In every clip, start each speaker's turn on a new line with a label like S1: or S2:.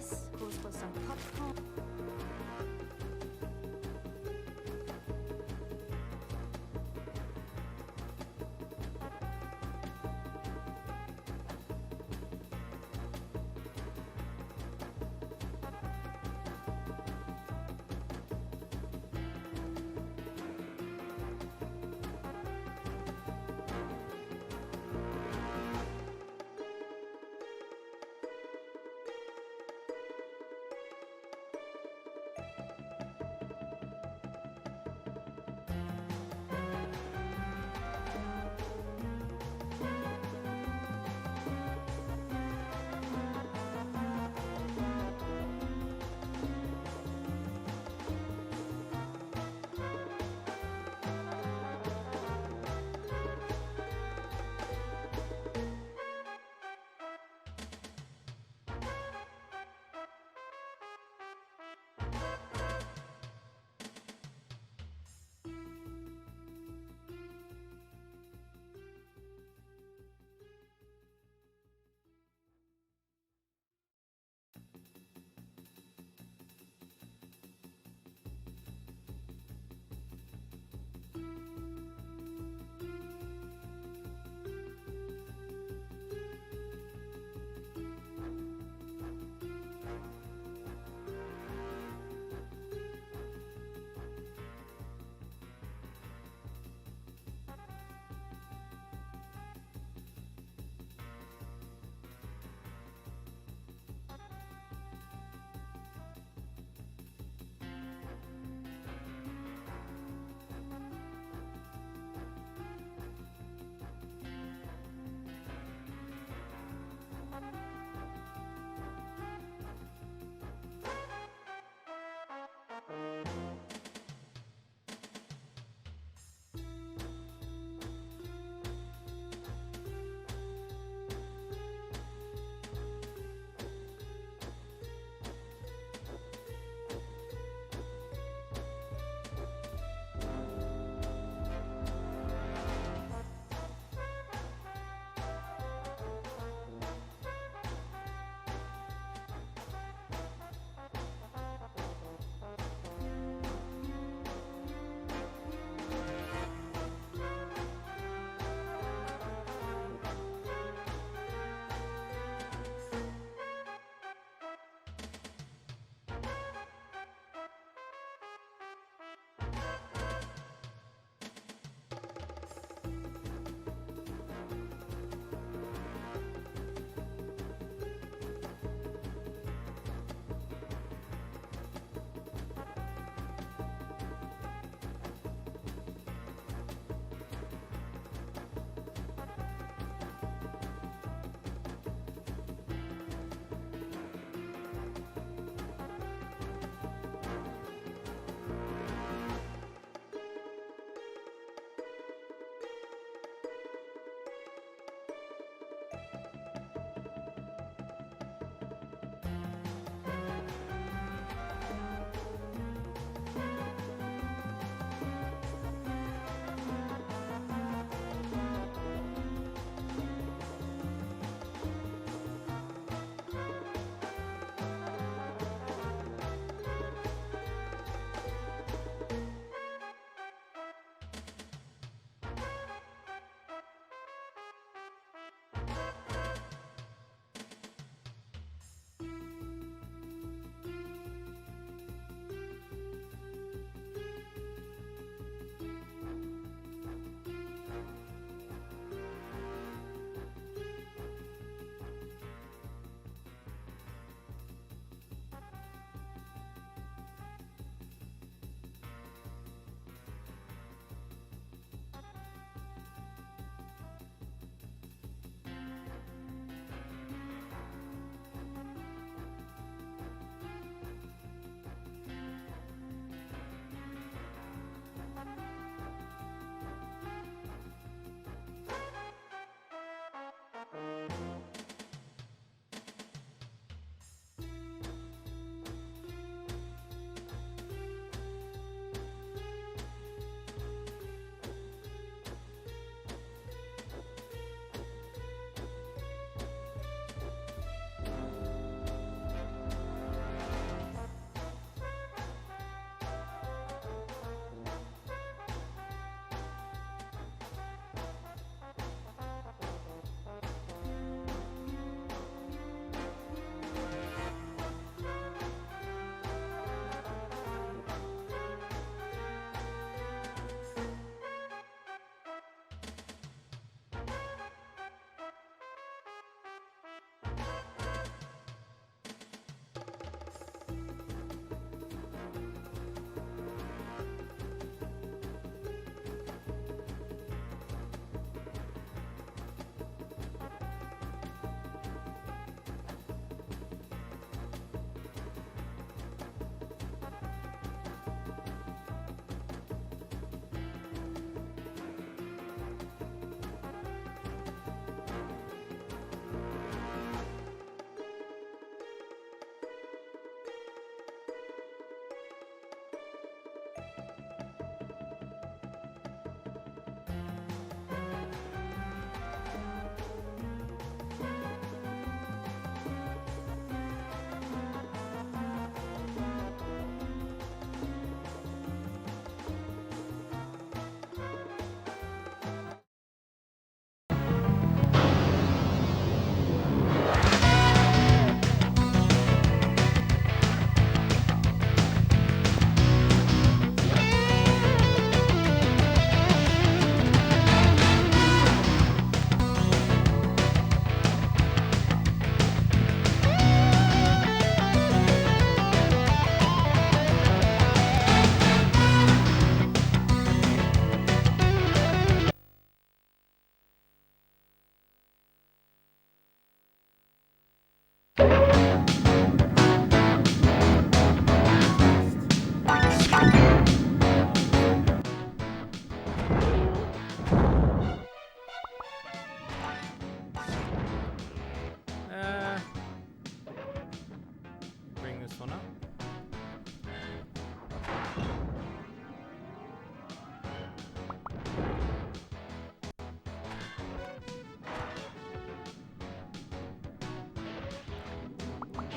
S1: this goes for some popcorn.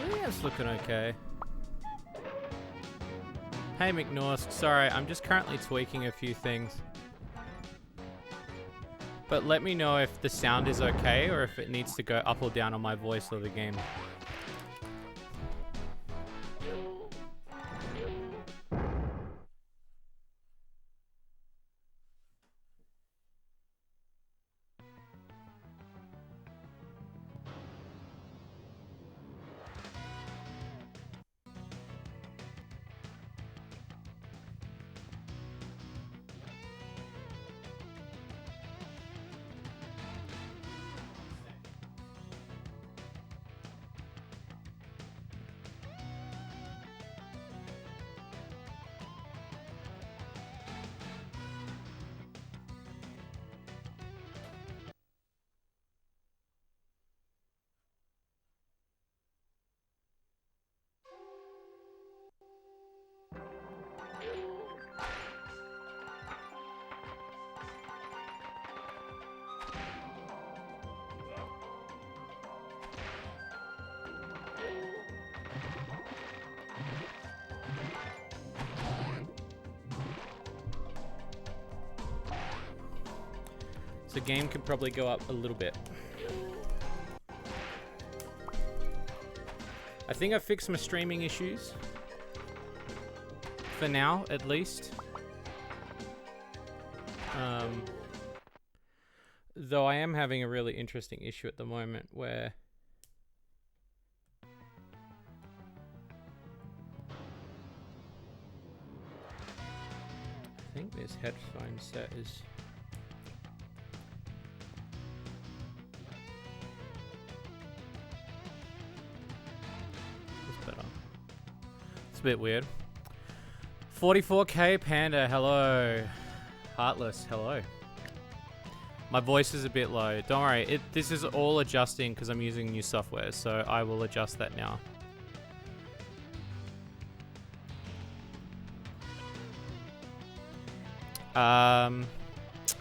S2: I think it's looking okay. Hey McNorsk, sorry, I'm just currently tweaking a few things. But let me know if the sound is okay or if it needs to go up or down on my voice or the game. The game could probably go up a little bit. I think I fixed my streaming issues. For now, at least. Though I am having a really interesting issue at the moment where I think this headphone set is better. It's a bit weird. 44k Panda, hello. Heartless, hello. My voice is a bit low. Don't worry, this is all adjusting because I'm using new software, so I will adjust that now.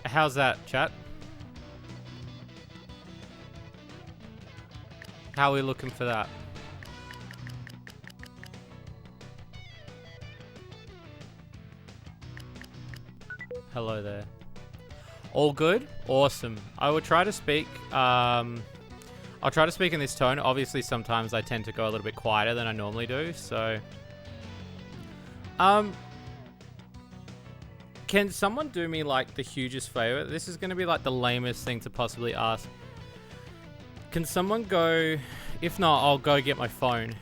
S2: How's that, chat? How are we looking for that? Hello there. All good? Awesome. I will try to speak, I'll try to speak in this tone. Obviously, sometimes I tend to go a little bit quieter than I normally do, so... Can someone do me, like, the hugest favor? This is gonna be, like, the lamest thing to possibly ask. Can someone go... If not, I'll go get my phone.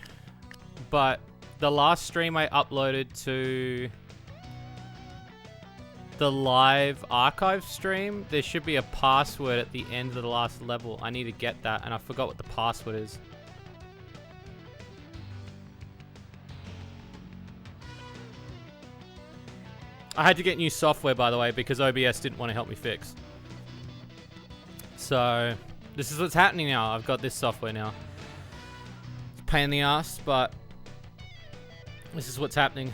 S2: But the last stream I uploaded to the live archive stream, there should be a password at the end of the last level. I need to get that, and I forgot what the password is. I had to get new software, by the way, because OBS didn't want to help me fix. So, this is what's happening now. I've got this software now. It's a pain in the ass, but this is what's happening.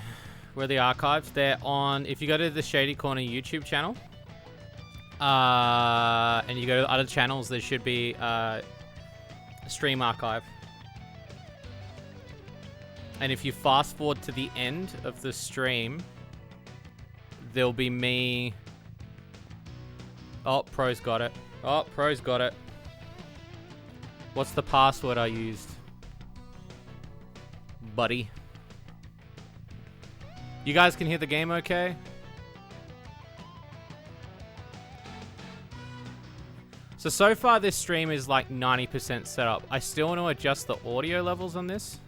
S2: Where are the archives? They're on... If you go to the Shady Corner YouTube channel, and you go to other channels, there should be a stream archive. And if you fast forward to the end of the stream, there'll be me... Oh, Pro's got it. Oh, Pro's got it. What's the password I used? Buddy. You guys can hear the game okay? So far this stream is like 90% set up. I still want to adjust the audio levels on this.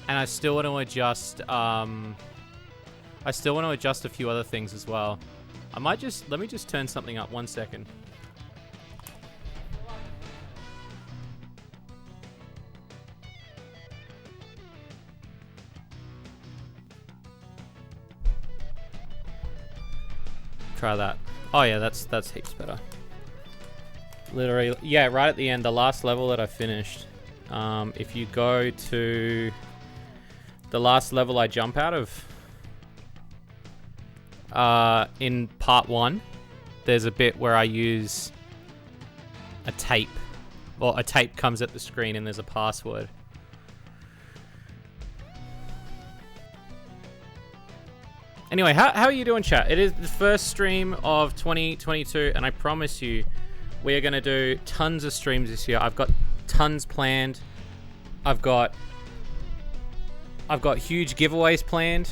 S2: And I still want to adjust, a few other things as well. I might just, let me just turn something up 1 second. Try that. Oh yeah, that's heaps better. Literally, yeah, right at the end, the last level that I finished. If you go to the last level I jump out of, in part 1, there's a bit where I use a tape or a tape comes at the screen and there's a password. Anyway, how are you doing, chat? It is the first stream of 2022, and I promise you, we are going to do tons of streams this year. I've got tons planned. I've got huge giveaways planned.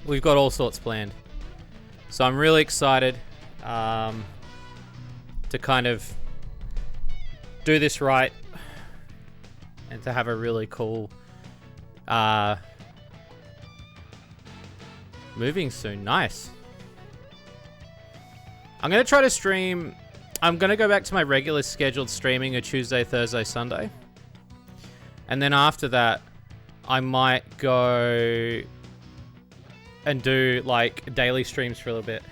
S2: We've got all sorts planned. So I'm really excited to kind of do this right and to have a really cool moving soon. Nice. I'm going to try to stream. I'm going to go back to my regular scheduled streaming a Tuesday, Thursday, Sunday. And then after that, I might go and do like daily streams for a little bit.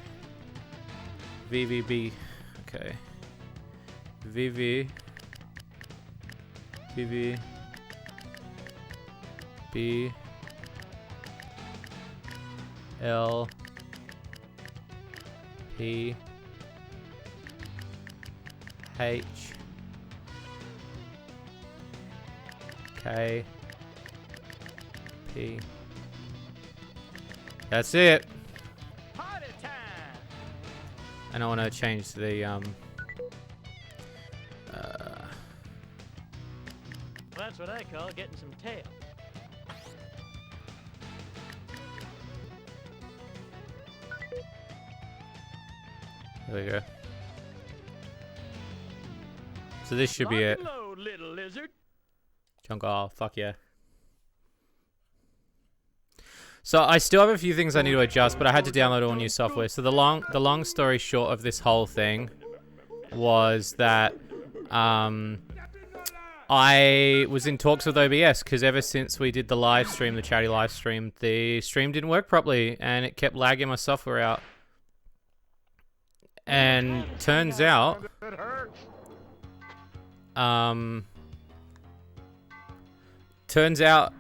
S2: VVB. Okay. VV. VV. B. L. P. H. K. P. That's it.
S3: Party time.
S2: And I want to change the
S3: That's what I call getting some tail.
S2: there we go. So this should be it.
S3: Lock and load, little lizard.
S2: Chunk off. Fuck yeah. So I still have a few things I need to adjust, but I had to download all new software. So the long story short of this whole thing was that I was in talks with OBS because ever since we did the live stream, the charity live stream, the stream didn't work properly and it kept lagging my software out. And turns out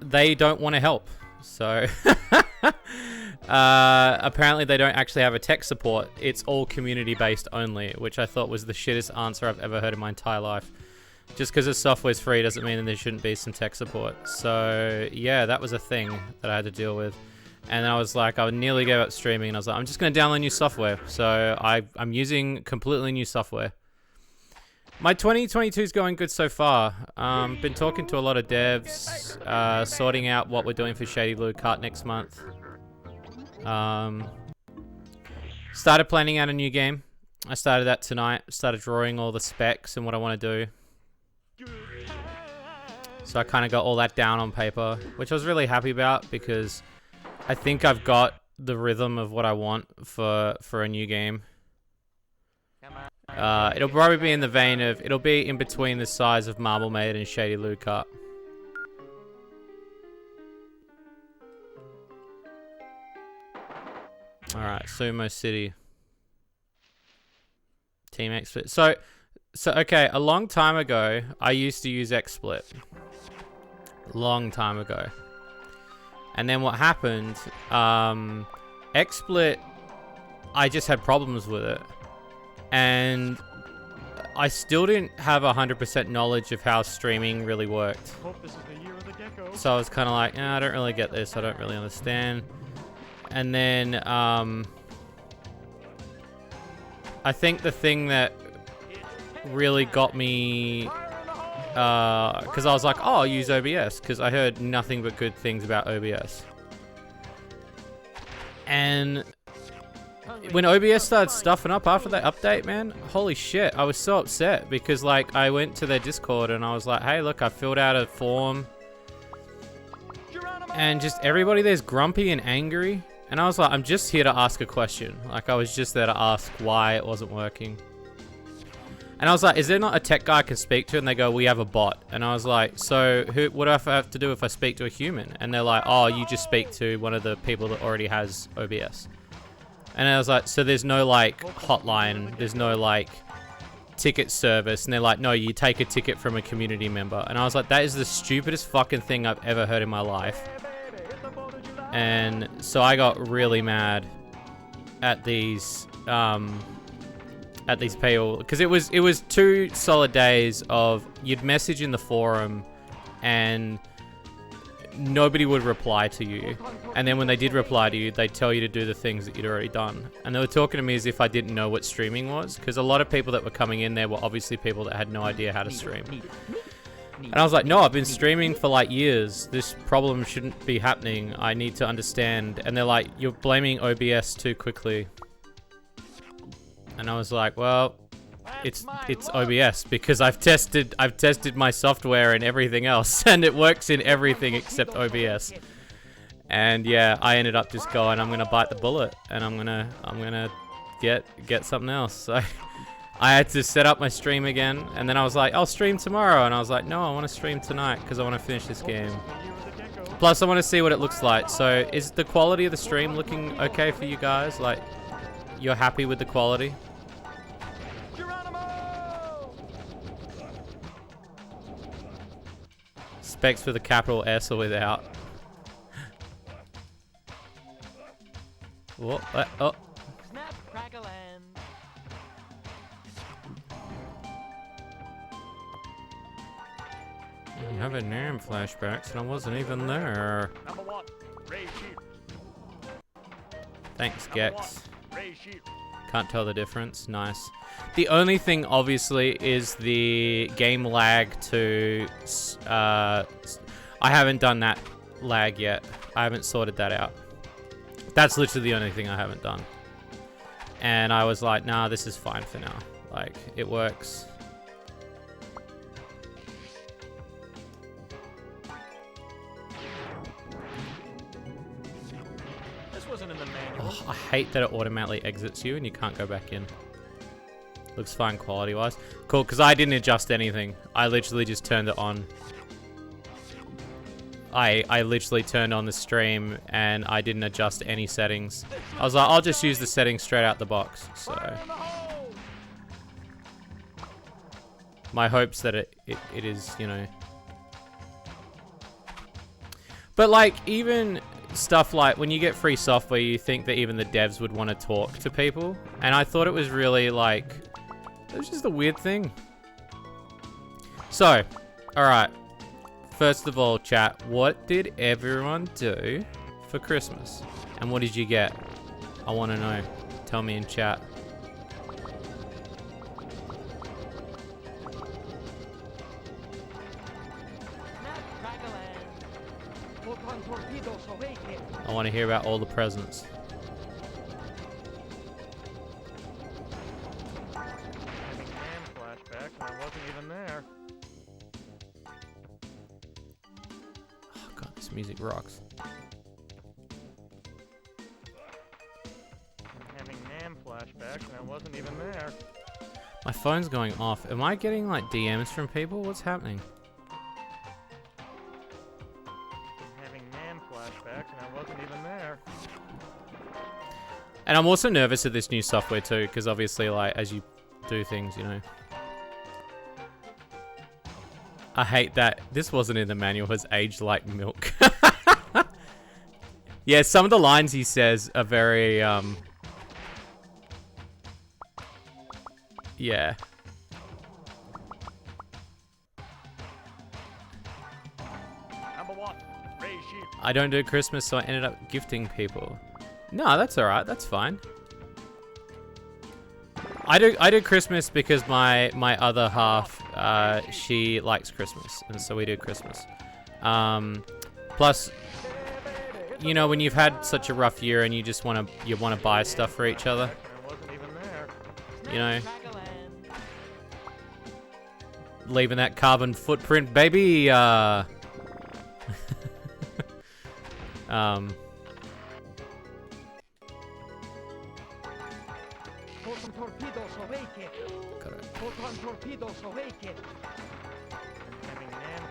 S2: they don't want to help. So apparently they don't actually have a tech support. It's all community based only, which I thought was the shittest answer I've ever heard in my entire life. Just because the software's free doesn't mean that there shouldn't be some tech support. So yeah, that was a thing that I had to deal with. And I was like, I nearly gave up streaming, and I was like, I'm just going to download new software. So I'm using completely new software. My 2022 is going good so far. Been talking to a lot of devs, sorting out what we're doing for Shady Kart next month. Started planning out a new game. I started that tonight. Started drawing all the specs and what I want to do. So I kind of got all that down on paper, which I was really happy about because I think I've got the rhythm of what I want for a new game. It'll probably be in the vein of, it'll be in between the size of Marble Maid and Shady Kart. Alright, Sumo City. Team XSplit. So okay, a long time ago, I used to use XSplit. Long time ago. And then what happened, XSplit, I just had problems with it. And I still didn't have 100% knowledge of how streaming really worked.
S3: Hope this is the year of the gecko.
S2: So I was kind of like, I don't really get this. I don't really understand. And then I think the thing that really got me, because I was like, oh, I'll use OBS, because I heard nothing but good things about OBS. And when OBS started stuffing up after that update, man, holy shit, I was so upset because, like, I went to their Discord and I was like, hey, look, I filled out a form and just everybody there's grumpy and angry. And I was like, I'm just here to ask a question. Like, I was just there to ask why it wasn't working. And I was like, is there not a tech guy I can speak to? And they go, we have a bot. And I was like, so what do I have to do if I speak to a human? And they're like, oh, you just speak to one of the people that already has OBS. And I was like, so there's no, like, hotline, there's no, like, ticket service. And they're like, no, you take a ticket from a community member. And I was like, that is the stupidest fucking thing I've ever heard in my life. And so I got really mad at these at these people, because it was 2 solid days of you'd message in the forum and nobody would reply to you, and then when they did reply to you, they'd tell you to do the things that you'd already done, and they were talking to me as if I didn't know what streaming was, because a lot of people that were coming in there were obviously people that had no idea how to stream. And I was like, no, I've been streaming for like years. This problem shouldn't be happening. I need to understand. And they're like, you're blaming OBS too quickly. And I was like, well, it's OBS because I've tested my software and everything else, and it works in everything except OBS. And yeah, I ended up just going, I'm gonna bite the bullet, and I'm gonna get something else. So I had to set up my stream again, and then I was like, I'll stream tomorrow, and I was like, no, I want to stream tonight because I want to finish this game. Plus, I want to see what it looks like. So, is the quality of the stream looking okay for you guys? Like, you're happy with the quality? Specs with a capital S or without? Whoa, oh.
S3: Snap, crackle, and...
S2: I'm having NAM flashbacks and I wasn't even there.
S3: Number 1, Ray Shield.
S2: Thanks,
S3: Number 1,
S2: Gex.
S3: Ray Shield.
S2: Can't tell the difference. Nice. The only thing, obviously, is the game lag to... I haven't done that lag yet. I haven't sorted that out. That's literally the only thing I haven't done. And I was like, nah, this is fine for now. Like, it works.
S3: This wasn't in the manual.
S2: Oh, I hate that it automatically exits you and you can't go back in. Looks fine quality-wise. Cool, because I didn't adjust anything. I literally just turned it on. I literally turned on the stream and I didn't adjust any settings. I was like, I'll just use the settings straight out the box. So my hopes that it is, you know. But like, even stuff like when you get free software, you think that even the devs would want to talk to people. And I thought it was really like, it was just a weird thing. So, alright. First of all, chat, what did everyone do for Christmas? And what did you get? I want to know. Tell me in chat. I want to hear about all the presents.
S3: Flashback, I wasn't even there.
S2: Oh god, this music rocks.
S3: Having NAM flashbacks, and I wasn't even there.
S2: My phone's going off. Am I getting like DMs from people? What's happening?
S3: Having NAM flashbacks, and I wasn't even there.
S2: And I'm also nervous of this new software too, because obviously, like, as you do things, you know. I hate that this wasn't in the manual, has aged like milk. Yeah, some of the lines he says are very, yeah.
S3: Number 1, Ray Shield.
S2: I don't do Christmas, so I ended up gifting people. No, that's alright, that's fine. I do Christmas because my other half, she likes Christmas, and so we do Christmas. Plus, you know, when you've had such a rough year and you just wanna buy stuff for each other,
S3: I wasn't even there.
S2: you know, leaving that carbon footprint, baby.
S3: Having NAM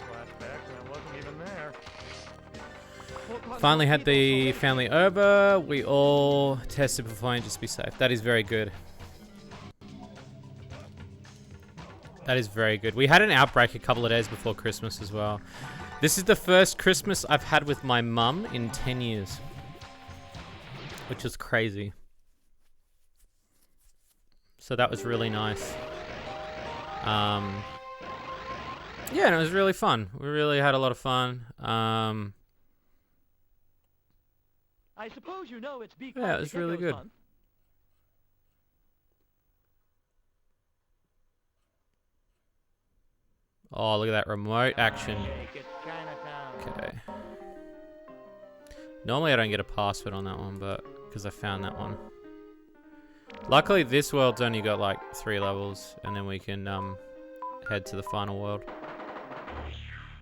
S3: flashbacks, and I wasn't even there.
S2: Finally had the family over. We all tested beforehand, just be safe. That is very good. That is very good. We had an outbreak a couple of days before Christmas as well. This is the first Christmas I've had with my mum in 10 years. Which is crazy. So that was really nice. Yeah, and it was really fun. We really had a lot of fun.
S4: I suppose you know it's
S2: Yeah, it was really good.
S4: month.
S2: Oh, look at that remote action.
S3: It's Chinatown.
S2: Okay. Normally I don't get a password on that one, but because I found that one. Luckily this world's only got like 3 levels, and then we can head to the final world.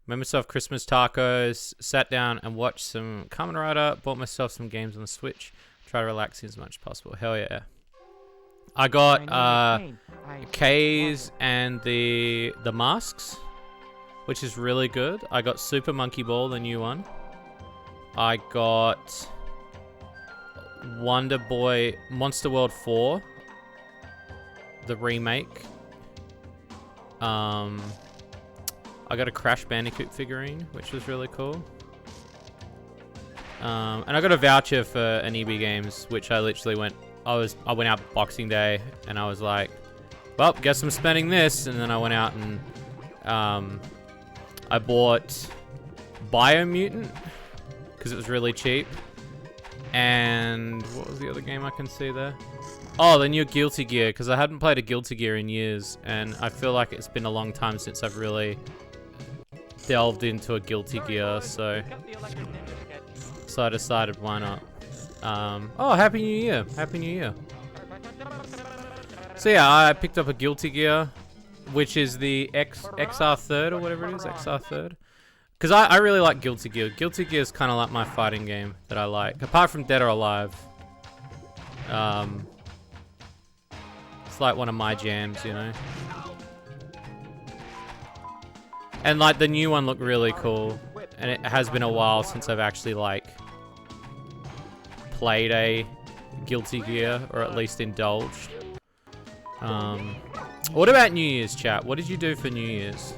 S2: Made myself Christmas tacos, sat down and watched some Kamen Rider, bought myself some games on the Switch, try to relax as much as possible. Hell yeah. I got K's and the masks, which is really good. I got Super Monkey Ball, the new one. I got Wonder Boy Monster World 4, the remake. I got a Crash Bandicoot figurine, which was really cool. And I got a voucher for an EB Games, which I literally went out Boxing Day, and I was like, well, guess I'm spending this. And then I went out and I bought Biomutant because it was really cheap. And what was the other game I can see there? Oh, the new Guilty Gear, because I hadn't played a Guilty Gear in years, and I feel like it's been a long time since I've really delved into a Guilty Gear, so I decided why not. Oh, Happy New Year! Happy New Year! So yeah, I picked up a Guilty Gear, which is the XR Third or whatever it is, XR Third. Because I really like Guilty Gear. Guilty Gear is kind of like my fighting game that I like, apart from Dead or Alive. It's like one of my jams, you know. And like the new one looked really cool, and it has been a while since I've actually like played a Guilty Gear, or at least indulged. What about New Year's, chat? What did you do for New Year's?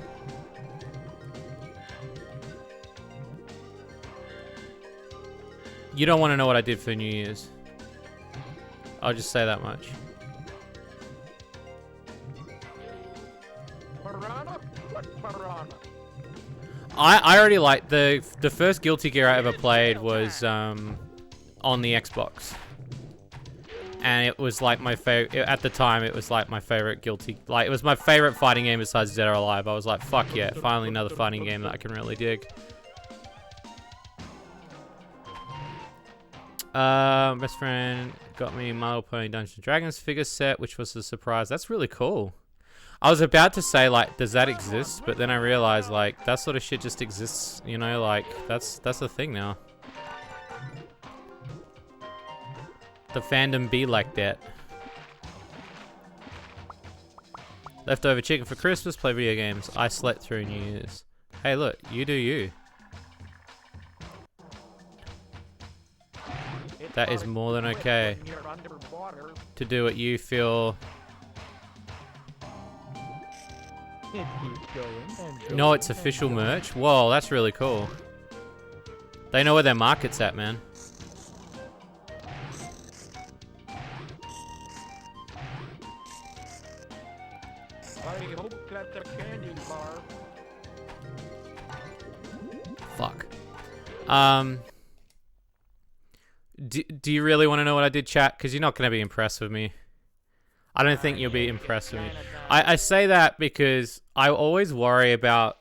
S2: You don't want to know what I did for New Year's. I'll just say that much. I already like the first Guilty Gear I ever played was on the Xbox, and it was like my favorite at the time. It was like my favorite Guilty, like it was my favorite fighting game besides Dead or Alive. I was like, fuck yeah, finally another fighting game that I can really dig. Best friend got me My Little Pony Dungeons & Dragons figure set, which was a surprise. That's really cool. I was about to say, like, does that exist? But then I realized, like, that sort of shit just exists, you know? Like, that's a thing now. The fandom be like that. Leftover chicken for Christmas, play video games. I slept through New Year's. Hey, look, you do you. That is more than okay to do what you feel. No, it's official merch. Whoa, that's really cool. They know where their market's at, man. Fuck. Do you really want to know what I did, chat? Because you're not going to be impressed with me. I don't think you'll be impressed with me. I say that because I always worry about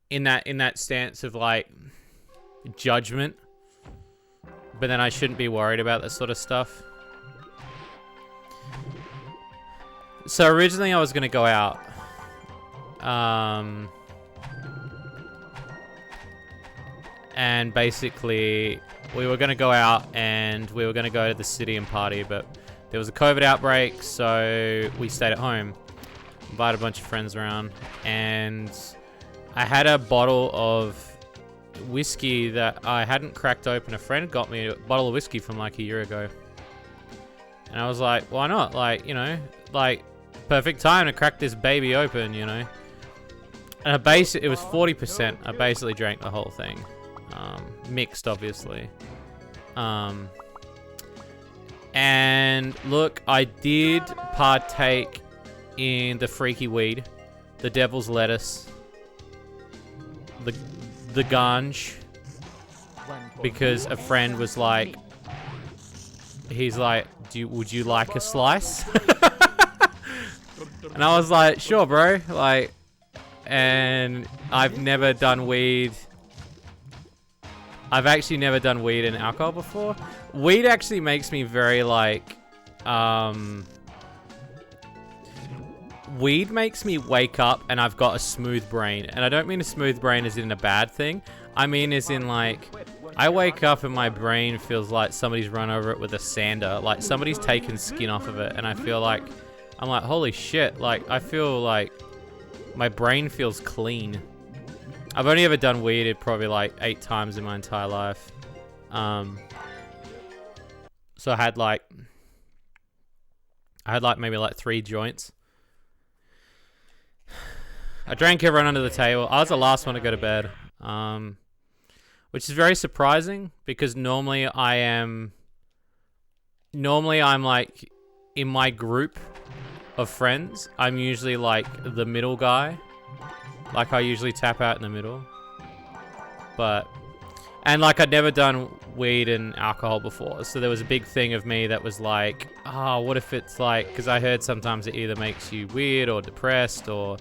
S2: in that stance of like judgment, but then I shouldn't be worried about that sort of stuff. So originally I was going to go out. And basically we were going to go out and we were going to go to the city and party, but there was a COVID outbreak, so we stayed at home. Invited a bunch of friends around, and I had a bottle of whiskey that I hadn't cracked open. A friend got me a bottle of whiskey from like a year ago. And I was like, why not? Like, you know, like, perfect time to crack this baby open, you know? And it was 40%. I basically drank the whole thing. And look, I did partake in the freaky weed, the devil's lettuce, the ganj, because a friend was like, he's like, would you like a slice? And I was like, sure, bro. Like, and I've never done weed. I've actually never done weed and alcohol before. Weed actually makes me very like, weed makes me wake up and I've got a smooth brain. And I don't mean a smooth brain as in a bad thing. I mean as in like, I wake up and my brain feels like somebody's run over it with a sander. Like somebody's taken skin off of it. And I feel like, I'm like, holy shit. Like, I feel like my brain feels clean. I've only ever done weed probably like 8 times in my entire life. So I had like maybe like 3 joints. I drank everyone under the table. I was the last one to go to bed. Which is very surprising because normally I'm like in my group of friends, I'm usually like the middle guy. Like I usually tap out in the middle. And like I'd never done weed and alcohol before. So there was a big thing of me that was like, oh, what if it's like, because I heard sometimes it either makes you weird or depressed or...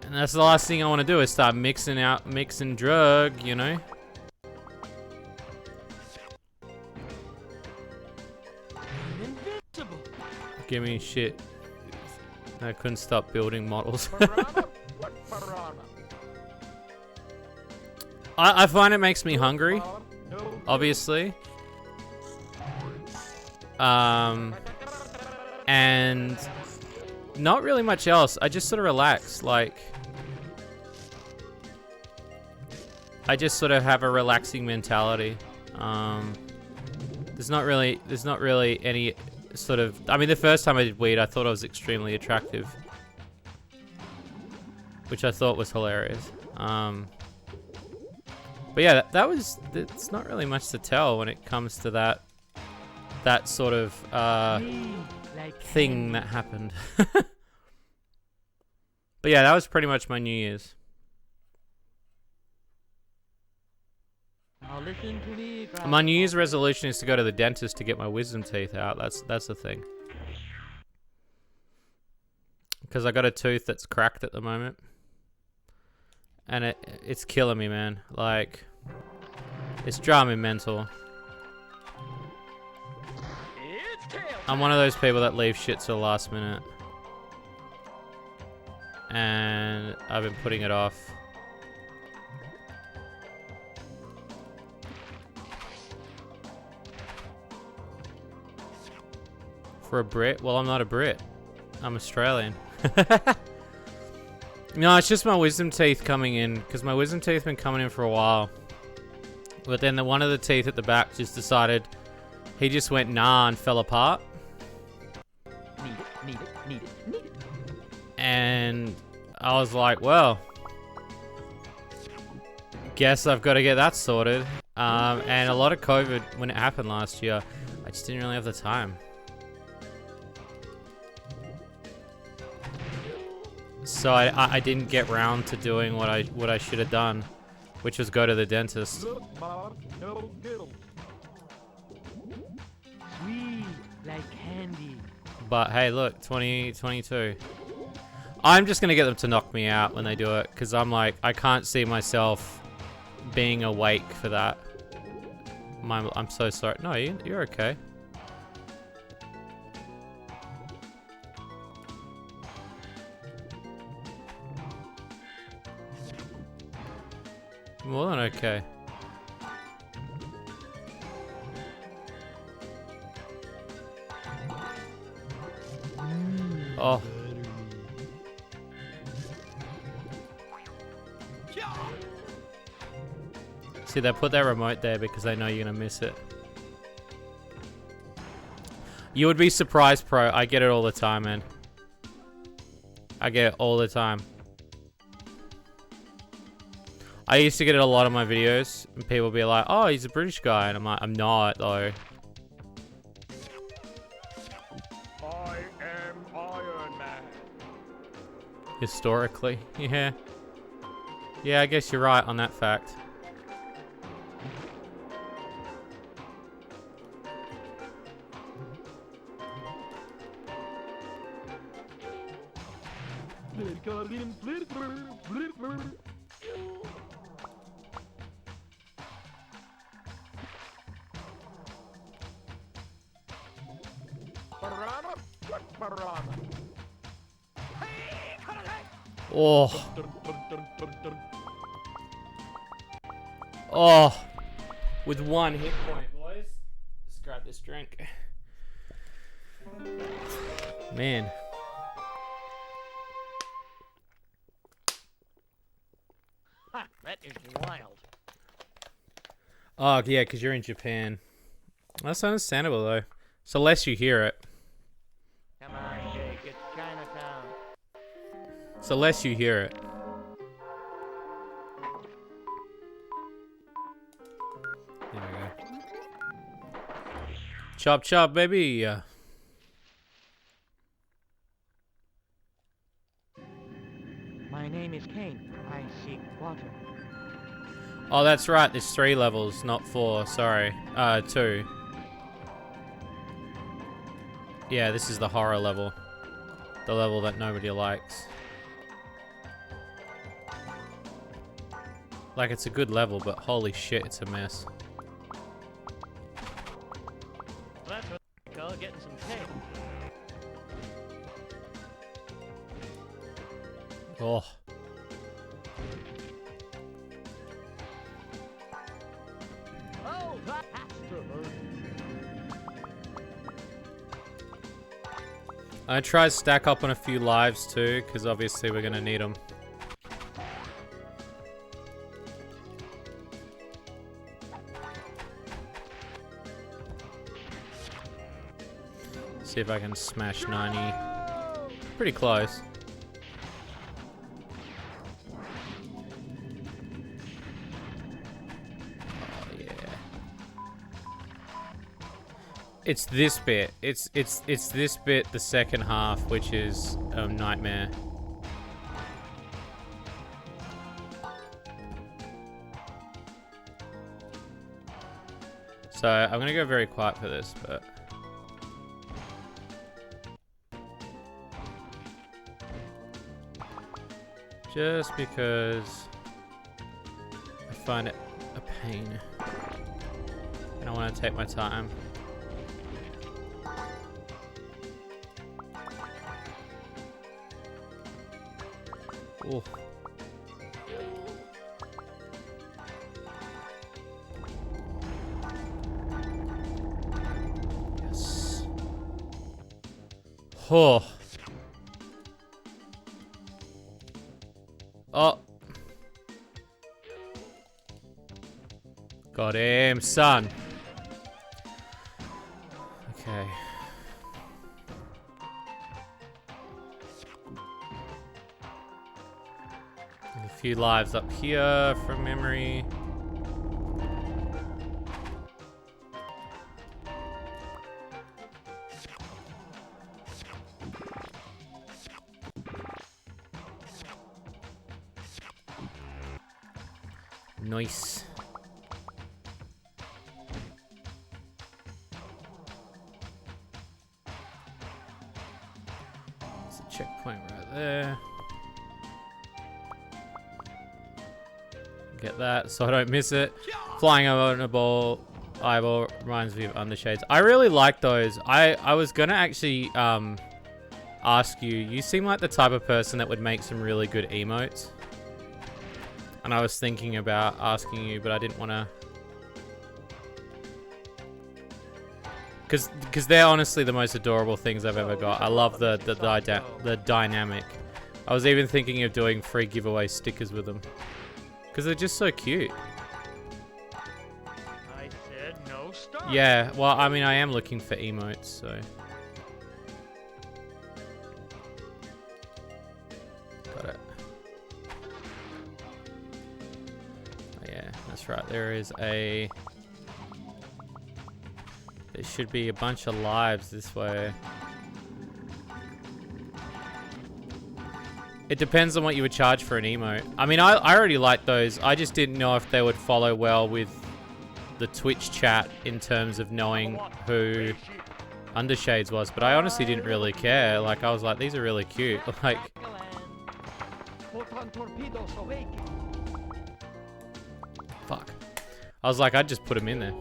S2: And that's the last thing I want to do is start mixing drug, you know? Give me shit. I couldn't stop building models. I find it makes me hungry, obviously. And not really much else. I just sort of relax, like... I just sort of have a relaxing mentality. There's not really any sort of... I mean, the first time I did weed, I thought I was extremely attractive. Which I thought was hilarious. But yeah, it's not really much to tell when it comes to that sort of thing that happened. But yeah, that was pretty much my New Year's.
S4: Listen to me,
S2: My New Year's resolution is to go to the dentist to get my wisdom teeth out. That's the thing. Because I got a tooth that's cracked at the moment. And it's killing me, man. Like, it's driving me mental. I'm one of those people that leave shit to the last minute. And I've been putting it off. For a Brit? Well, I'm not a Brit. I'm Australian. No, it's just my wisdom teeth coming in. Because my wisdom teeth have been coming in for a while. But then one of the teeth at the back just decided... He just went nah and fell apart.
S4: Need it.
S2: And I was like, well... Guess I've got to get that sorted. And a lot of COVID, when it happened last year, I just didn't really have the time. So I didn't get round to doing what I should have done, which was go to the dentist.
S4: Sweet like candy.
S2: But hey, look, 2022. I'm just gonna get them to knock me out when they do it, because I'm like, I can't see myself being awake for that. I'm so sorry. No, you're okay. More than okay. Oh. See, they put that remote there because they know you're gonna miss it. You would be surprised, Pro. I get it all the time, man. I get it all the time. I used to get it a lot of my videos, and people be like, oh, he's a British guy, and I'm like, I'm not, though. historically. Yeah. Yeah, I guess you're right on that fact. Oh. Oh. With one hit point, boys. Let's grab this drink. Man.
S3: Ha, that is wild.
S2: Oh, yeah, because you're in Japan. That's understandable, though. So less you hear it.
S3: Come on, Jake, it's Chinatown.
S2: So less you hear it. There we go. Chop chop, baby.
S4: My name is Kane. I seek water.
S2: Oh, that's right. There's 3 levels, not 4. Sorry. 2. Yeah, this is the horror level. The level that nobody likes. Like, it's a good level, but holy shit, it's a mess.
S3: Well, that's what they call getting some cake.
S2: Oh.
S3: Oh, that has to hurt.
S2: I try to stack up on a few lives too, because obviously we're going to need them. See if I can smash 90. Pretty close. Oh yeah. It's this bit. It's this bit, the second half, which is a nightmare. So I'm gonna go very quiet for this, but. Just because I find it a pain. And I want to take my time. Ooh. Yes. Oh. Oh. Got him, son. Okay. A few lives up here from memory. Nice. There's a checkpoint right there. Get that so I don't miss it. Flying over on a ball eyeball reminds me of Undershades. I really like those. I was gonna actually ask you. You seem like the type of person that would make some really good emotes. And I was thinking about asking you, but I didn't want to. Because they're honestly the most adorable things I've ever got. I love the dynamic. I was even thinking of doing free giveaway stickers with them. Because they're just so cute.
S3: I said no start.
S2: Yeah, well, I mean, I am looking for emotes, so. Got it. Oh, yeah, that's right. There should be a bunch of lives this way. It depends on what you would charge for an emote. I mean, I already like those. I just didn't know if they would follow well with the Twitch chat in terms of knowing who Undershades was. But I honestly didn't really care. Like, I was like, these are really cute. Like, fuck. I was like, I'd just put them in there.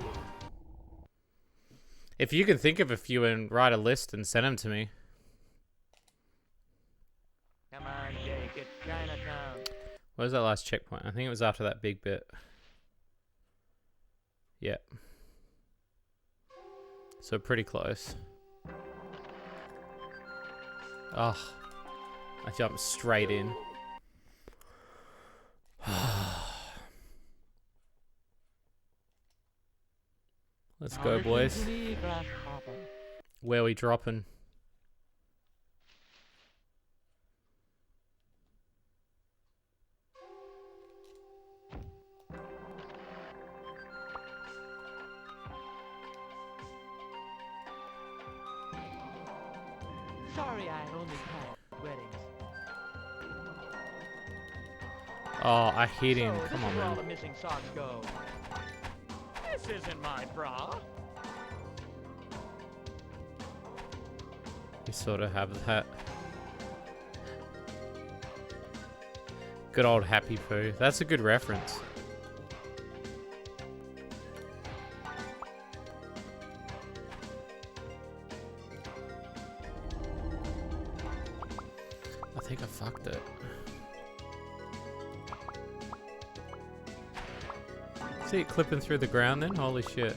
S2: If you can think of a few and write a list and send them to me.
S4: Come on, Jake, it's Chinatown.
S2: What was that last checkpoint? I think it was after that big bit. Yeah. So pretty close. Oh, I jumped straight in. Let's go, boys. Where we dropping?
S4: Sorry, I only had weddings.
S2: Oh, I hit him.
S4: So,
S2: Come
S4: this
S2: on,
S4: is where all
S2: man.
S4: the missing socks go. This isn't my bra.
S2: You sort of have that. Good old Happy Poo. That's a good reference. I think I fucked it. See it clipping through the ground then? Holy shit.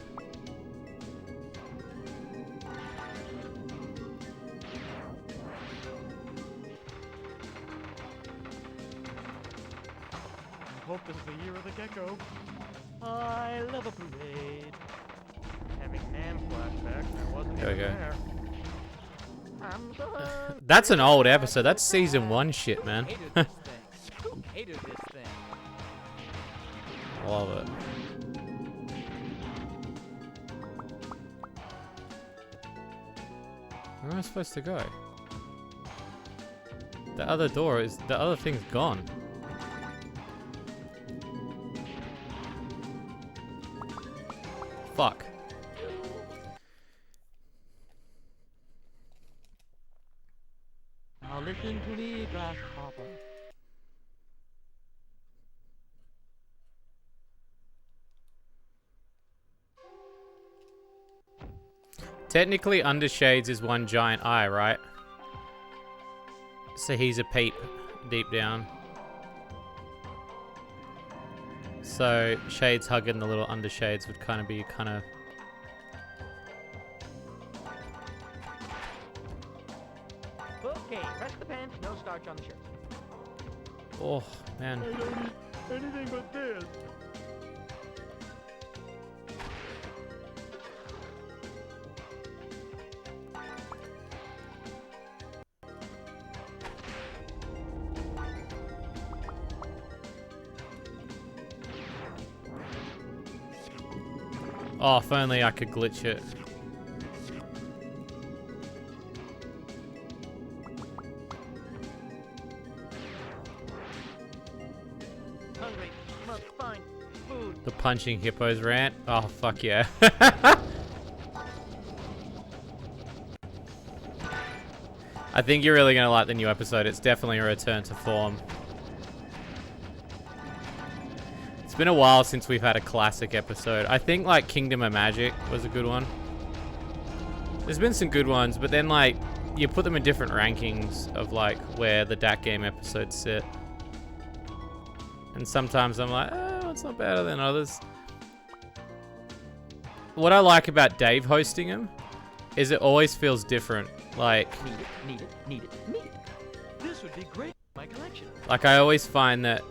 S3: I hope this is the year of the gecko.
S4: I love a parade.
S3: Having Nam flashbacks, and I wasn't
S2: There we
S3: even
S2: go.
S3: there.
S4: I'm so hungry.
S2: That's an old episode. That's season 1 shit, man.
S4: Hated this thing. Who hated this thing?
S2: Love it. Where am I supposed to go? The other door is... The other thing's gone. Fuck.
S4: Now listen to me, grasshopper.
S2: Technically, Undershades is one giant eye, right? So he's a peep deep down. So Shades hugging the little Undershades would kind of be
S4: Okay, press the pants, no starch on the shirt.
S2: Oh, man.
S3: I don't eat anything but this.
S2: Oh, if only I could glitch it.
S4: Hungry, must find food.
S2: The punching hippos rant. Oh, fuck yeah. I think you're really going to like the new episode. It's definitely a return to form. It's been a while since we've had a classic episode. I think, like, Kingdom of Magic was a good one. There's been some good ones, but then, like, you put them in different rankings of, like, where the DAC game episodes sit. And sometimes I'm like, oh, it's not better than others. What I like about Dave hosting them is it always feels different. Like,
S4: Need it. This would be great for my collection.
S2: like I always find that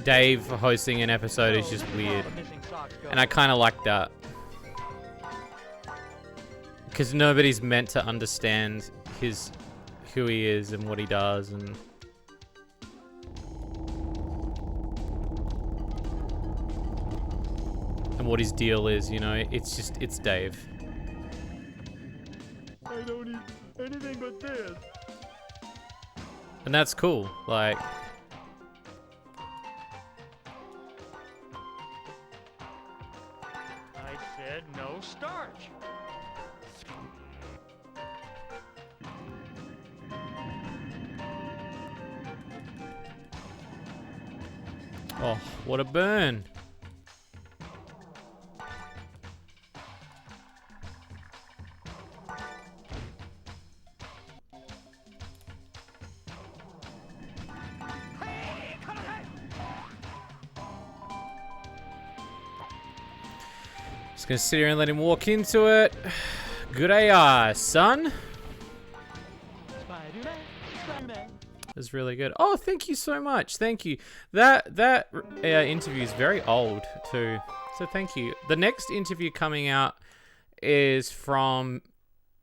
S2: Dave hosting an episode is just weird. And I kind of like that. Because nobody's meant to understand who he is and what he does and... and what his deal is, you know? It's Dave.
S3: I don't eat anything but this.
S2: And that's cool. Like,
S3: I said no starch.
S2: oh, what a burn. Just gonna sit here and let him walk into it. Good AI, son.
S4: Spider-Man, Spider-Man.
S2: That's really good. Oh, thank you so much. Thank you. That interview is very old too. So thank you. The next interview coming out is from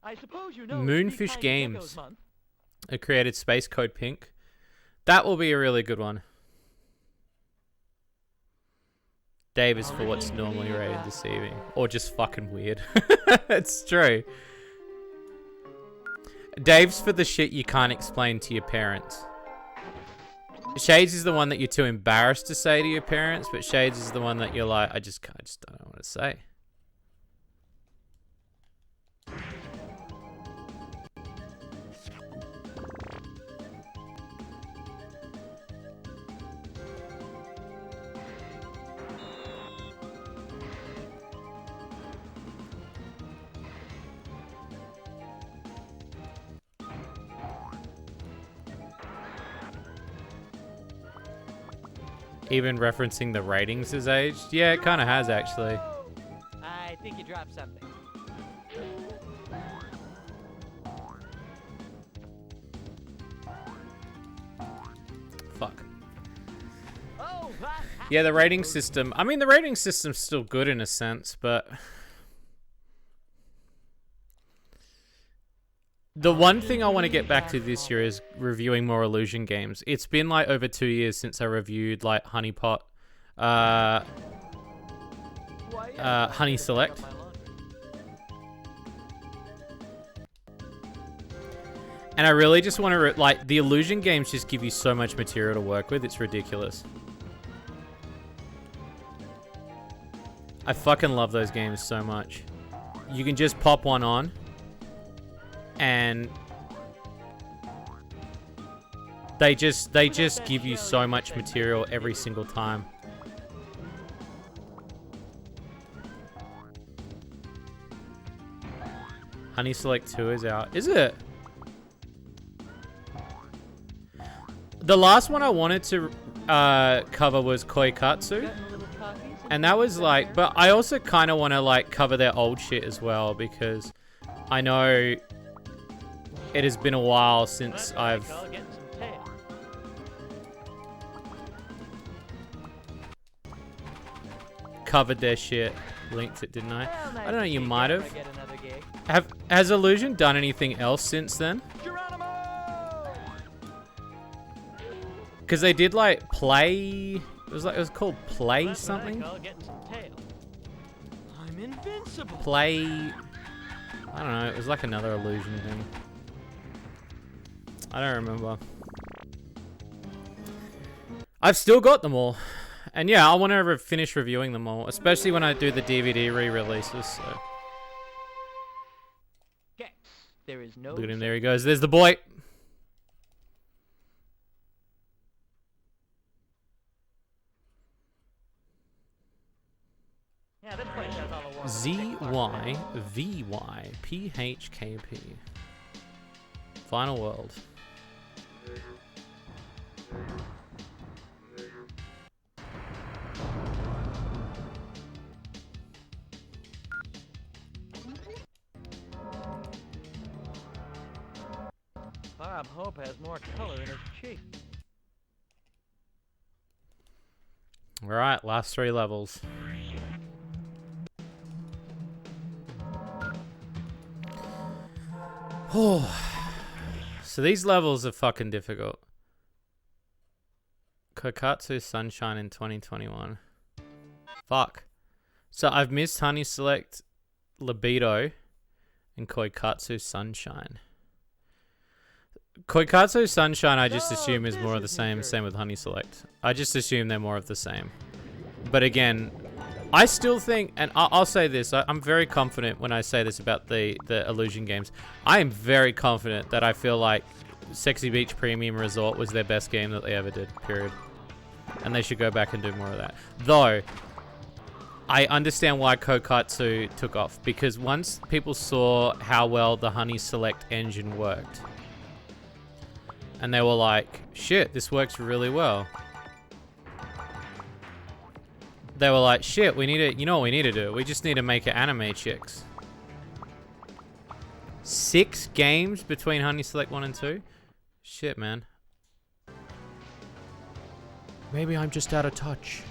S4: I suppose you know
S2: Moonfish Games, who created Space Code Pink. That will be a really good one. Dave is for what's normally rated deceiving. Or just fucking weird. It's true. Dave's for the shit you can't explain to your parents. Shades is the one that you're too embarrassed to say to your parents, but Shades is the one that you're like, I just don't know what to say. Even referencing the ratings has aged. Yeah, it kind of has actually.
S4: I think you dropped something.
S2: Fuck.
S4: Oh,
S2: Yeah, the rating system. I mean, the rating system's still good in a sense, but the one thing I want to get back to this year is reviewing more Illusion games. It's been like over 2 years since I reviewed like Honeypot, Honey Select. And I really just want to, like, the Illusion games just give you so much material to work with. It's ridiculous. I fucking love those games so much. You can just pop one on and they just give you so much material every single time. Honey Select 2 is out. Is it? The last one I wanted to cover was Koikatsu. And that was like, but I also kind of want to like cover their old shit as well, because I know it has been a while since I've covered their shit. Linked it, didn't I? I don't know, you might have. Has Illusion done anything else since then? Because they did like play. It was called Play something.
S4: I'm invincible.
S2: Play. I don't know. It was like another Illusion thing. I don't remember. I've still got them all, and yeah, I want to finish reviewing them all, especially when I do the DVD re-releases. So.
S4: There is no.
S2: Look at him. There he goes. There's the boy.
S3: Yeah, this place has all the water.
S2: ZYVYPHKP. Final World.
S3: Bob Hope has more color in his cheeks.
S2: Alright, last 3 levels. Oh. So these levels are fucking difficult. Kokatsu Sunshine in 2021. Fuck. So I've missed Honey Select, Libido, and Koikatsu Sunshine. Koikatsu Sunshine, I just assume is
S3: this
S2: more of the
S3: is
S2: same.
S3: neater.
S2: Same with Honey Select. I just assume they're more of the same. But again, I still think, and I'll say this, I'm very confident when I say this about the Illusion games. I am very confident that I feel like Sexy Beach Premium Resort was their best game that they ever did, period. And they should go back and do more of that. Though, I understand why Koikatsu took off, because once people saw how well the Honey Select engine worked, and they were like, shit, this works really well. They were like, shit, we need to, you know what we need to do? We just need to make it anime chicks. 6 games between Honey Select 1 and 2? Shit, man. Maybe I'm just out of touch.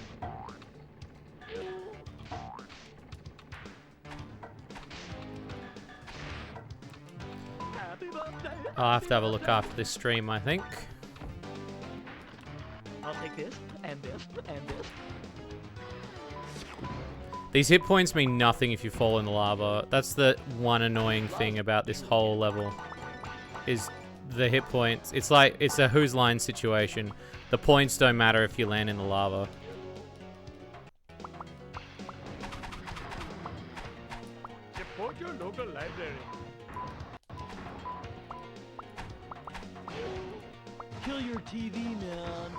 S2: I'll have to have a look after this stream, I think.
S4: I'll take this, and this, and this.
S2: These hit points mean nothing if you fall in the lava. That's the one annoying thing about this whole level. Is the hit points. It's like, it's a whose line situation. The points don't matter if you land in the lava.
S3: Support your local library.
S4: Kill your TV, man.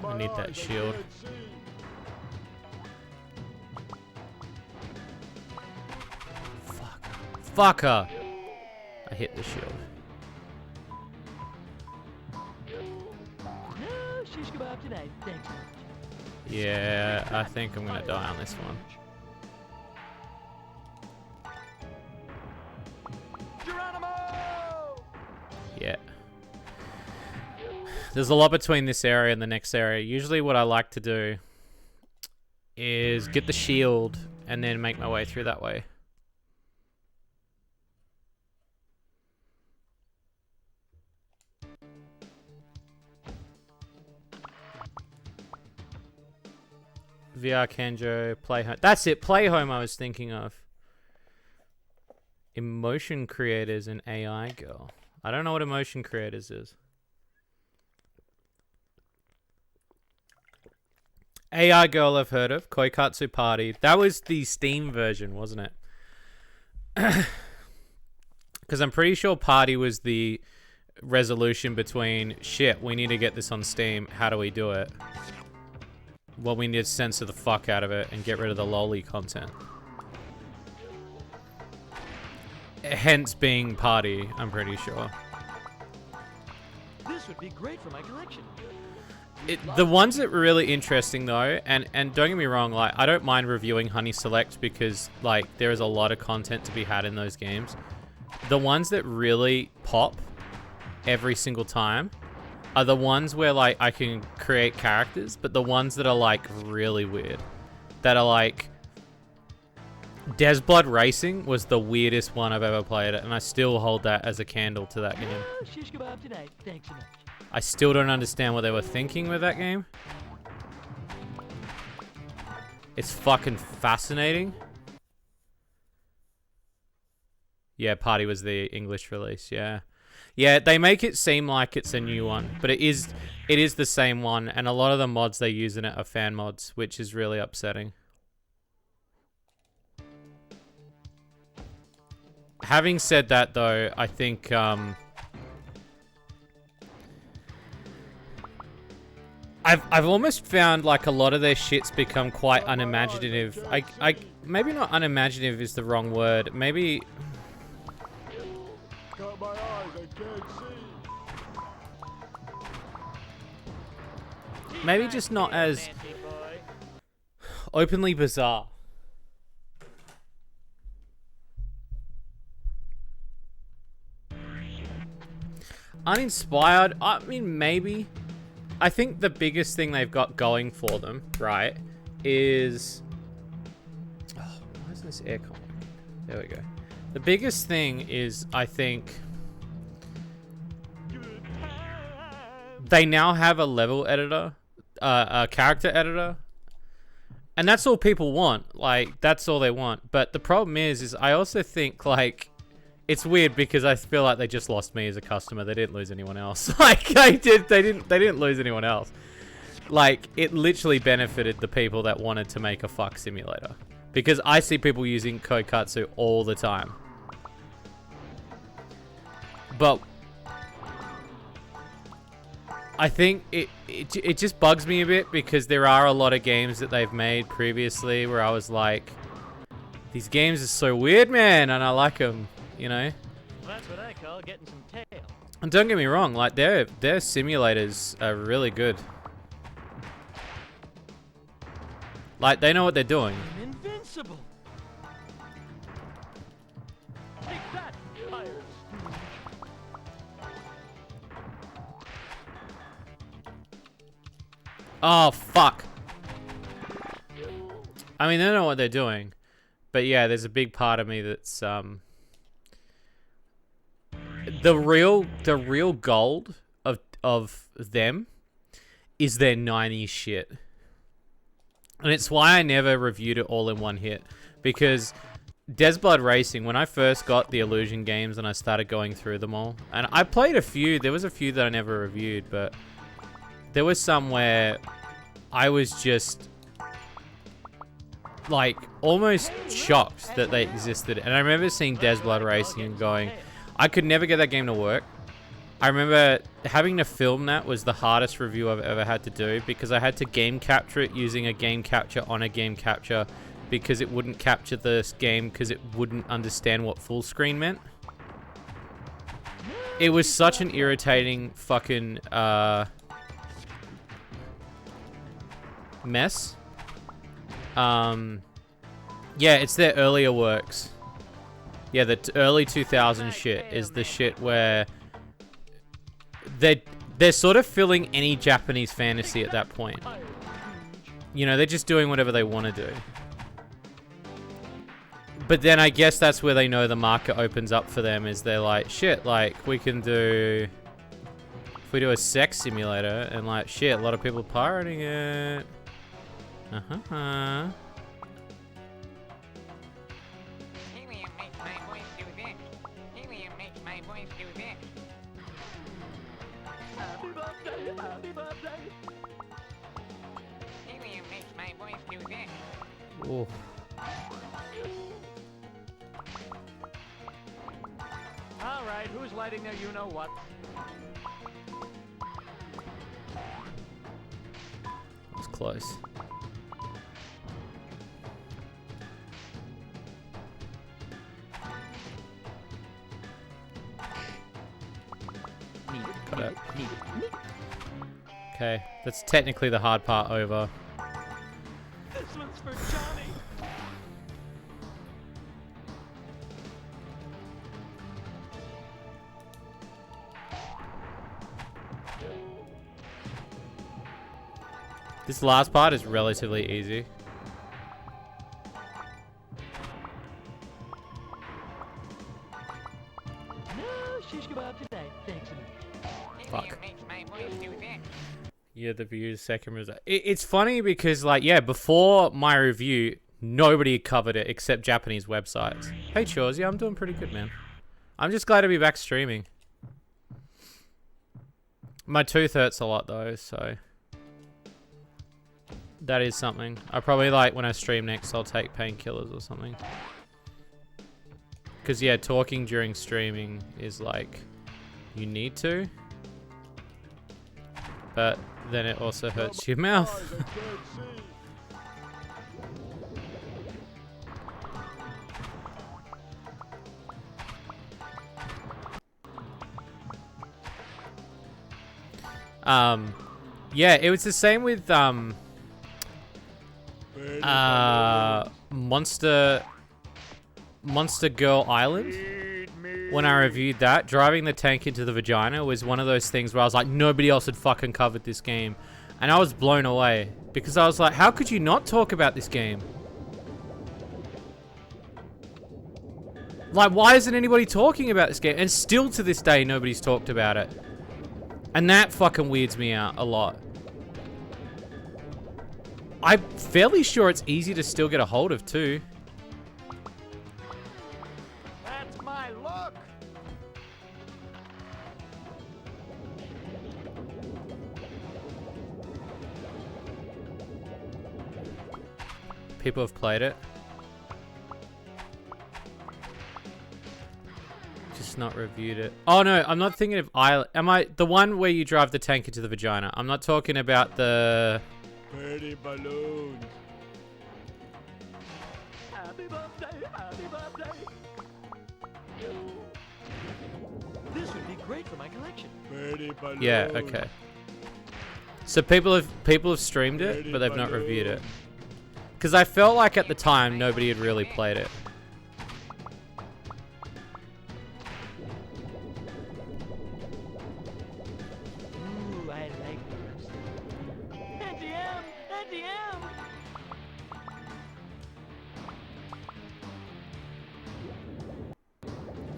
S2: I need that shield. Fuck. Fucker! I hit the shield.
S4: No shish kebab tonight. Thanks.
S2: Yeah, I think I'm gonna die on this one.
S3: Geronimo!
S2: Yeah. There's a lot between this area and the next area. Usually what I like to do is get the shield and then make my way through that way. VR Kenjo, Play Home. That's it, Play Home I was thinking of. Emotion Creators and AI Girl. I don't know what Emotion Creators is. AI Girl I've heard of. Koikatsu Party. That was the Steam version, wasn't it? Because I'm pretty sure Party was the resolution between, shit, we need to get this on Steam. How do we do it? Well, we need to censor the fuck out of it and get rid of the lolly content. Hence being Party, I'm pretty sure.
S4: This would be great for my collection.
S2: The ones that were really interesting though, and don't get me wrong, like I don't mind reviewing Honey Select because like there is a lot of content to be had in those games. The ones that really pop every single time are the ones where like I can create characters, but the ones that are like really weird, that are like Des Blood Racing was the weirdest one I've ever played, and I still hold that as a candle to that game.
S4: No shish kebab tonight. Thanks so much.
S2: I still don't understand what they were thinking with that game. It's fucking fascinating. Yeah, Party was the English release, yeah. Yeah, they make it seem like it's a new one, but it is the same one, and a lot of the mods they use in it are fan mods, which is really upsetting. Having said that though, I think I've almost found like a lot of their shit's become quite unimaginative. I maybe not unimaginative is the wrong word. Maybe
S5: Got my eyes, I can't see.
S2: maybe just not as
S3: Fancy boy.
S2: openly bizarre. Uninspired? I mean, maybe. I think the biggest thing they've got going for them, right, is... Oh, why is this aircon? There we go. The biggest thing is, I think... they now have a level editor, a character editor, and that's all people want. Like, that's all they want. But the problem is I also think, like, it's weird because I feel like they just lost me as a customer. They didn't lose anyone else. Like, they didn't lose anyone else. Like, it literally benefited the people that wanted to make a fuck simulator. Because I see people using Kokatsu all the time. But I think it just bugs me a bit because there are a lot of games that they've made previously where I was like, these games are so weird, man, and I like them, you know?
S3: That's what I call getting some tail.
S2: And don't get me wrong, like, their simulators are really good. Like, they know what they're doing.
S3: I'm invincible. Take that, fires.
S2: Oh, fuck. I mean, they know what they're doing. But yeah, there's a big part of me that's, the real gold of them is their 90s shit. And it's why I never reviewed it all in one hit. Because Blood Racing, when I first got the Illusion games and I started going through them all, and I played a few, there was a few that I never reviewed, but there was some where I was just, like, almost shocked that they existed. And I remember seeing Blood Racing and going, I could never get that game to work. I remember having to film that was the hardest review I've ever had to do because I had to game capture it using a game capture on a game capture because it wouldn't capture this game because it wouldn't understand what full screen meant. It was such an irritating fucking mess. Yeah, it's their earlier works. Yeah, the early 2000 shit is the shit where they're sort of filling any Japanese fantasy at that point. You know, they're just doing whatever they want to do. But then I guess that's where they know the market opens up for them, is they're like, shit, like, we can do... If we do a sex simulator, and like, shit, a lot of people are pirating it. Uh-huh.
S4: Helium makes my voice do this. Helium makes my voice do this. Happy birthday, happy birthday. Helium makes my voice do this.
S2: Ooh.
S3: All right, who's lighting their you-know-what?
S2: It's close. Got it. Okay, that's technically the hard part over.
S3: This one's for Johnny.
S2: This last part is relatively easy.
S4: No shish kebab today. Thanks.
S2: Fuck.
S4: Makes my voice do this.
S2: Yeah, the view's second result. It's funny because, like, yeah, before my review, nobody covered it except Japanese websites. Hey, Chores, yeah, I'm doing pretty good, man. I'm just glad to be back streaming. My tooth hurts a lot, though, so... That is something. I probably, like, when I stream next, I'll take painkillers or something. Because, yeah, talking during streaming is, like, you need to. But then it also hurts your mouth. Yeah, it was the same with, Monster Girl Island. When I reviewed that, driving the tank into the vagina was one of those things where I was like, nobody else had fucking covered this game. And I was blown away. Because I was like, how could you not talk about this game? Like, why isn't anybody talking about this game? And still to this day, nobody's talked about it. And that fucking weirds me out a lot. I'm fairly sure it's easy to still get a hold of too.
S3: That's my look.
S2: People have played it. Just not reviewed it. Oh no, I'm not thinking of Island. Am I the one where you drive the tank into the vagina? I'm not talking about the...
S3: Pretty balloons. Happy birthday, happy birthday. This would be great for my collection. Pretty balloons.
S2: Yeah, okay. So people have streamed it, but they've not reviewed it. Because I felt like at the time nobody had really played it.
S3: Ooh, I like this. NTM! NTM!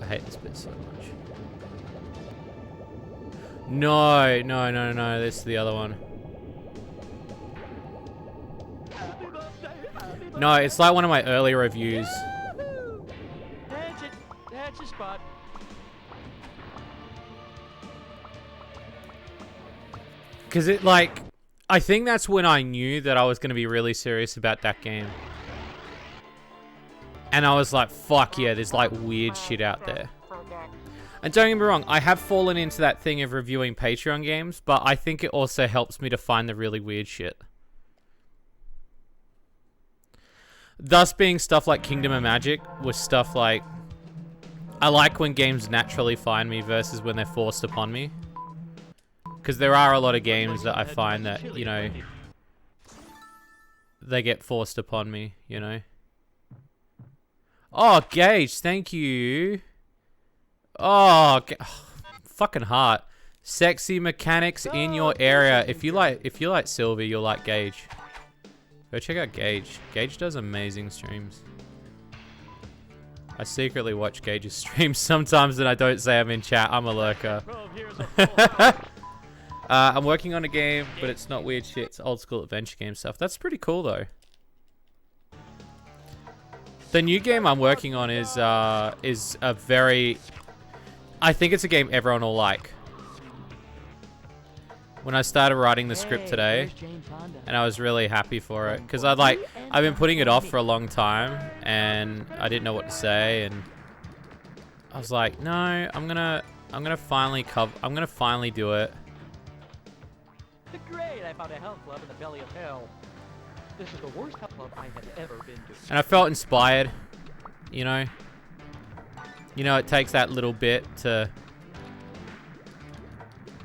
S2: I hate this bit so much. No, no, no, no. This is the other one. No, it's like one of my early reviews.
S3: That's it. That's the spot.
S2: Because it, like, I think that's when I knew that I was going to be really serious about that game. And I was like, fuck yeah, there's like weird shit out there. And don't get me wrong, I have fallen into that thing of reviewing Patreon games, but I think it also helps me to find the really weird shit. Thus being stuff like Kingdom of Magic was stuff like... I like when games naturally find me versus when they're forced upon me. Because there are a lot of games that I find that, you know, they get forced upon me, you know. Oh, Gage, thank you. Oh, fucking heart. Sexy mechanics in your area. If you like Sylvie, you'll like Gage. Go check out Gage. Gage does amazing streams. I secretly watch Gage's streams sometimes and I don't say I'm in chat. I'm a lurker. I'm working on a game, but it's not weird shit. It's old school adventure game stuff. That's pretty cool though. The new game I'm working on is a very... I think it's a game everyone will like. When I started writing the script today, and I was really happy for it, because I've been putting it off for a long time, and I didn't know what to say, and I was like, no, I'm gonna finally do it.
S3: Great! I found a health club in the belly of hell. This is the worst health club I have ever been to.
S2: And I felt inspired, you know. You know, it takes that little bit to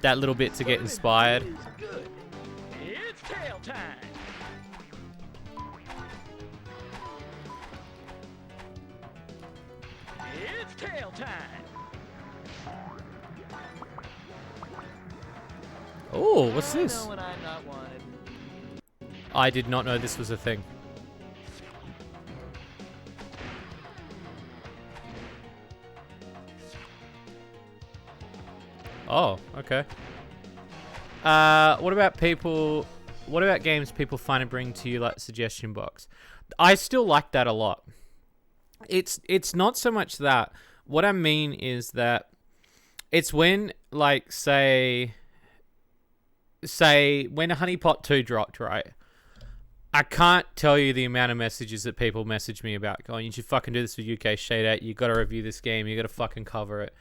S2: get inspired.
S3: Good. It's tail time. It's tail time.
S2: Oh, what's
S3: I
S2: this?
S3: know when I'm not wanted.
S2: I did not know this was a thing. Oh, okay. What about people... What about games people find and bring to you like suggestion box? I still like that a lot. It's not so much that. What I mean is that it's when, like, say when Honey Pot 2 dropped, right? I can't tell you the amount of messages that people message me about going, you should fucking do this for UK Shady. You got to review this game. You got to fucking cover it.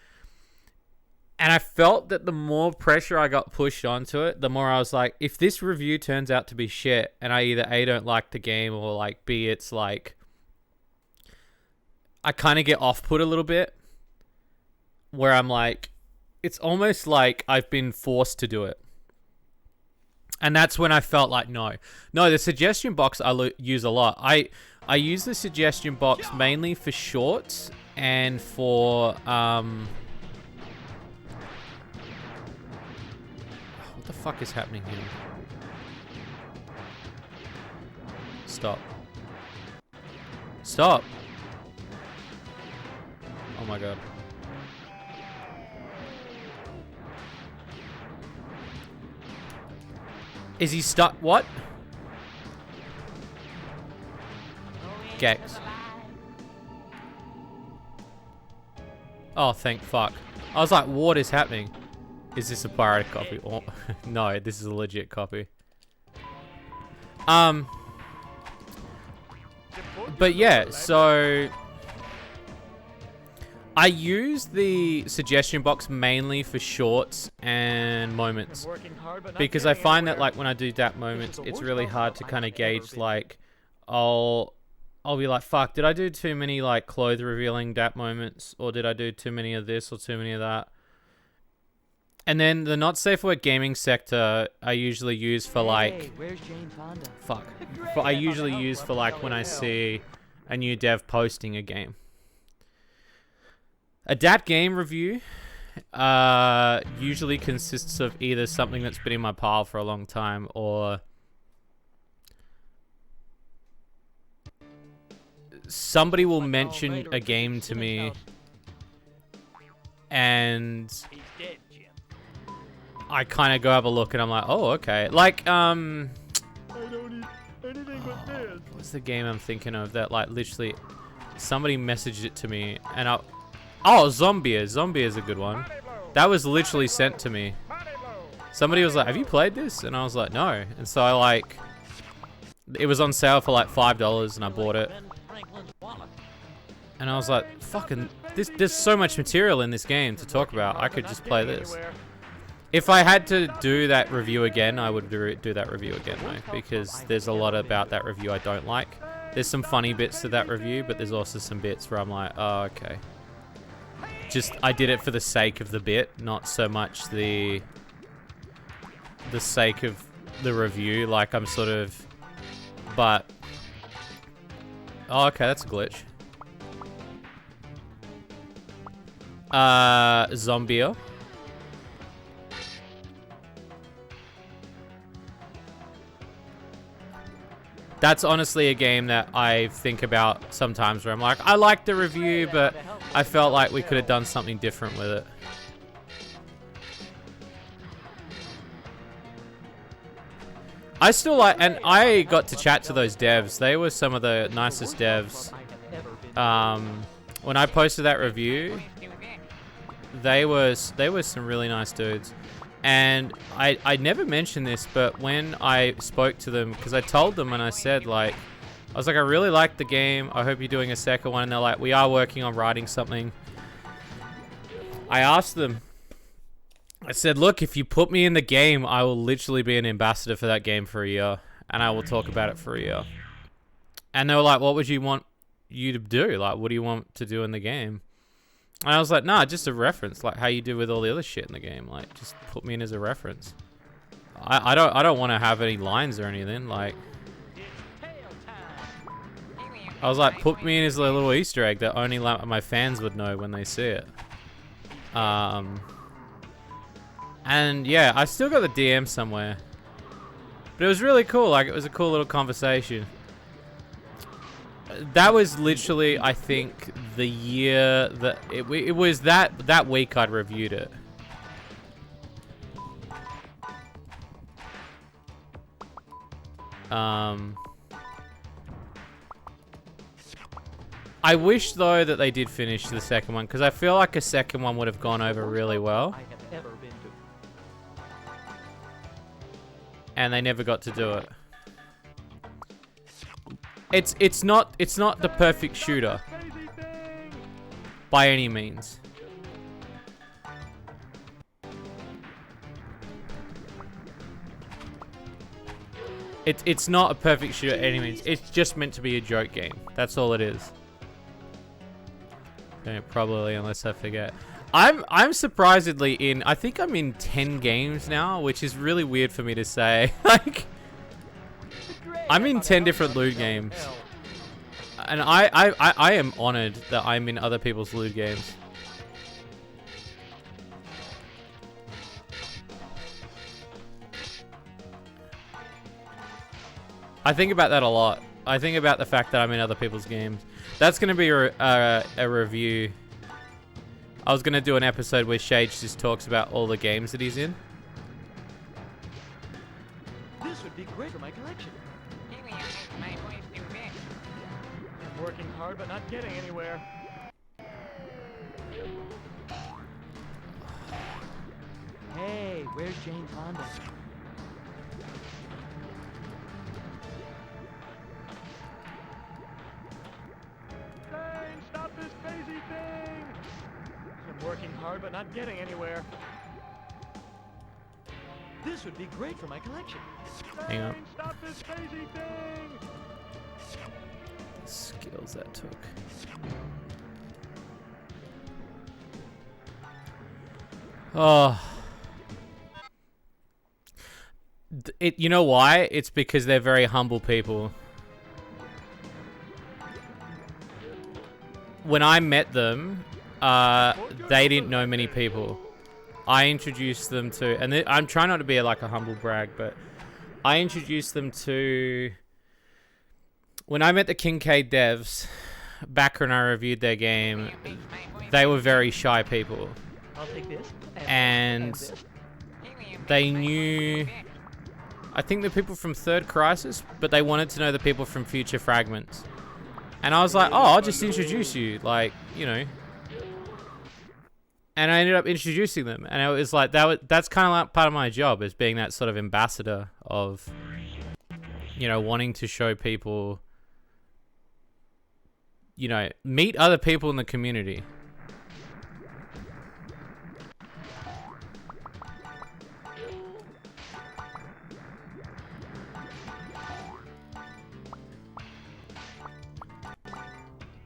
S2: And I felt that the more pressure I got pushed onto it, the more I was like, if this review turns out to be shit, and I either A, don't like the game, or like B, it's like, I kind of get off-put a little bit, where I'm like, it's almost like I've been forced to do it. And that's when I felt like, no, the suggestion box I use a lot. I use the suggestion box mainly for shorts and for, what the fuck is happening here? Stop. Stop. Oh my god. Is he stuck? What? Gex. Oh, thank fuck. I was like, what is happening? Is this a pirated copy? Oh, no, this is a legit copy. But yeah, so I use the suggestion box mainly for shorts and moments, because I find that like when I do DAP moments, it's really hard to kind of gauge like I'll be like, fuck, did I do too many like clothes revealing DAP moments, or did I do too many of this or too many of that? And then the not safe word gaming sector I usually use for like fuck. But I usually use for like when I see a new dev posting a game. A DAT game review usually consists of either something that's been in my pile for a long time, or somebody will mention a game to me and I kind of go have a look and I'm like, oh, okay. Like, what's the game I'm thinking of that, like, literally somebody messaged it to me and oh, Zombie. Zombie is a good one. That was literally sent to me. Somebody was like, have you played this? And I was like, no. And so I, like, it was on sale for like $5 and I bought it. And I was like, fucking, there's so much material in this game to talk about. I could just play this. If I had to do that review again, I would do that review again, though, because there's a lot about that review I don't like. There's some funny bits to that review, but there's also some bits where I'm like, oh, okay. Just, I did it for the sake of the bit, not so much the sake of the review. Like, I'm sort of, but, oh, okay, that's a glitch. Zombie. That's honestly a game that I think about sometimes where I'm like, I like the review, but I felt like we could have done something different with it. I still like, and I got to chat to those devs. They were some of the nicest devs. When I posted that review, they were some really nice dudes. And I never mentioned this, but when I spoke to them, because I told them and I said, like, I was like, I really like the game. I hope you're doing a second one. And they're like, we are working on writing something. I asked them, I said, look, if you put me in the game, I will literally be an ambassador for that game for a year. And I will talk about it for a year. And they were like, what would you want you to do? Like, what do you want to do in the game? And I was like, nah, just a reference, like how you do with all the other shit in the game. Like, just put me in as a reference. I don't want to have any lines or anything. Like, I was like, put me in as a little Easter egg that only my fans would know when they see it. And yeah, I still got the DM somewhere, but it was really cool. Like, it was a cool little conversation. That was literally, I think, the year that it was that week I'd reviewed it. I wish though that they did finish the second one, because I feel like a second one would have gone over really well. And they never got to do it. It's not the perfect shooter by any means. It's not a perfect shooter by any means. It's just meant to be a joke game. That's all it is. Okay, probably, unless I forget. I'm surprisingly in, I think I'm in 10 games now, which is really weird for me to say. Like, I'm in 10 different loot games. And I am honored that I'm in other people's loot games. I think about that a lot. I think about the fact that I'm in other people's games. That's going to be a review. I was going to do an episode where Shady just talks about all the games that he's in.
S3: would be great for my collection.
S4: Helium makes my voice too big.
S3: I'm working hard but not getting anywhere. Hey, where's Jane Fonda? Jane, stop this crazy thing! I'm working hard but not getting anywhere. This would be great for my collection.
S2: Hang on.
S3: Jane, stop this crazy thing!
S2: Skills that took. Oh. You know why? It's because they're very humble people. When I met them, they didn't know many people. I introduced them to, and I'm trying not to be like a humble brag, but I introduced them to, when I met the Kincaid devs, back when I reviewed their game, they were very shy people.
S3: I'll take this.
S2: And they knew, I think the people from Third Crisis, but they wanted to know the people from Future Fragments. And I was like, oh, I'll just introduce you, like, you know. And I ended up introducing them, and it was like that's kind of like part of my job, is being that sort of ambassador of, you know, wanting to show people, you know, meet other people in the community.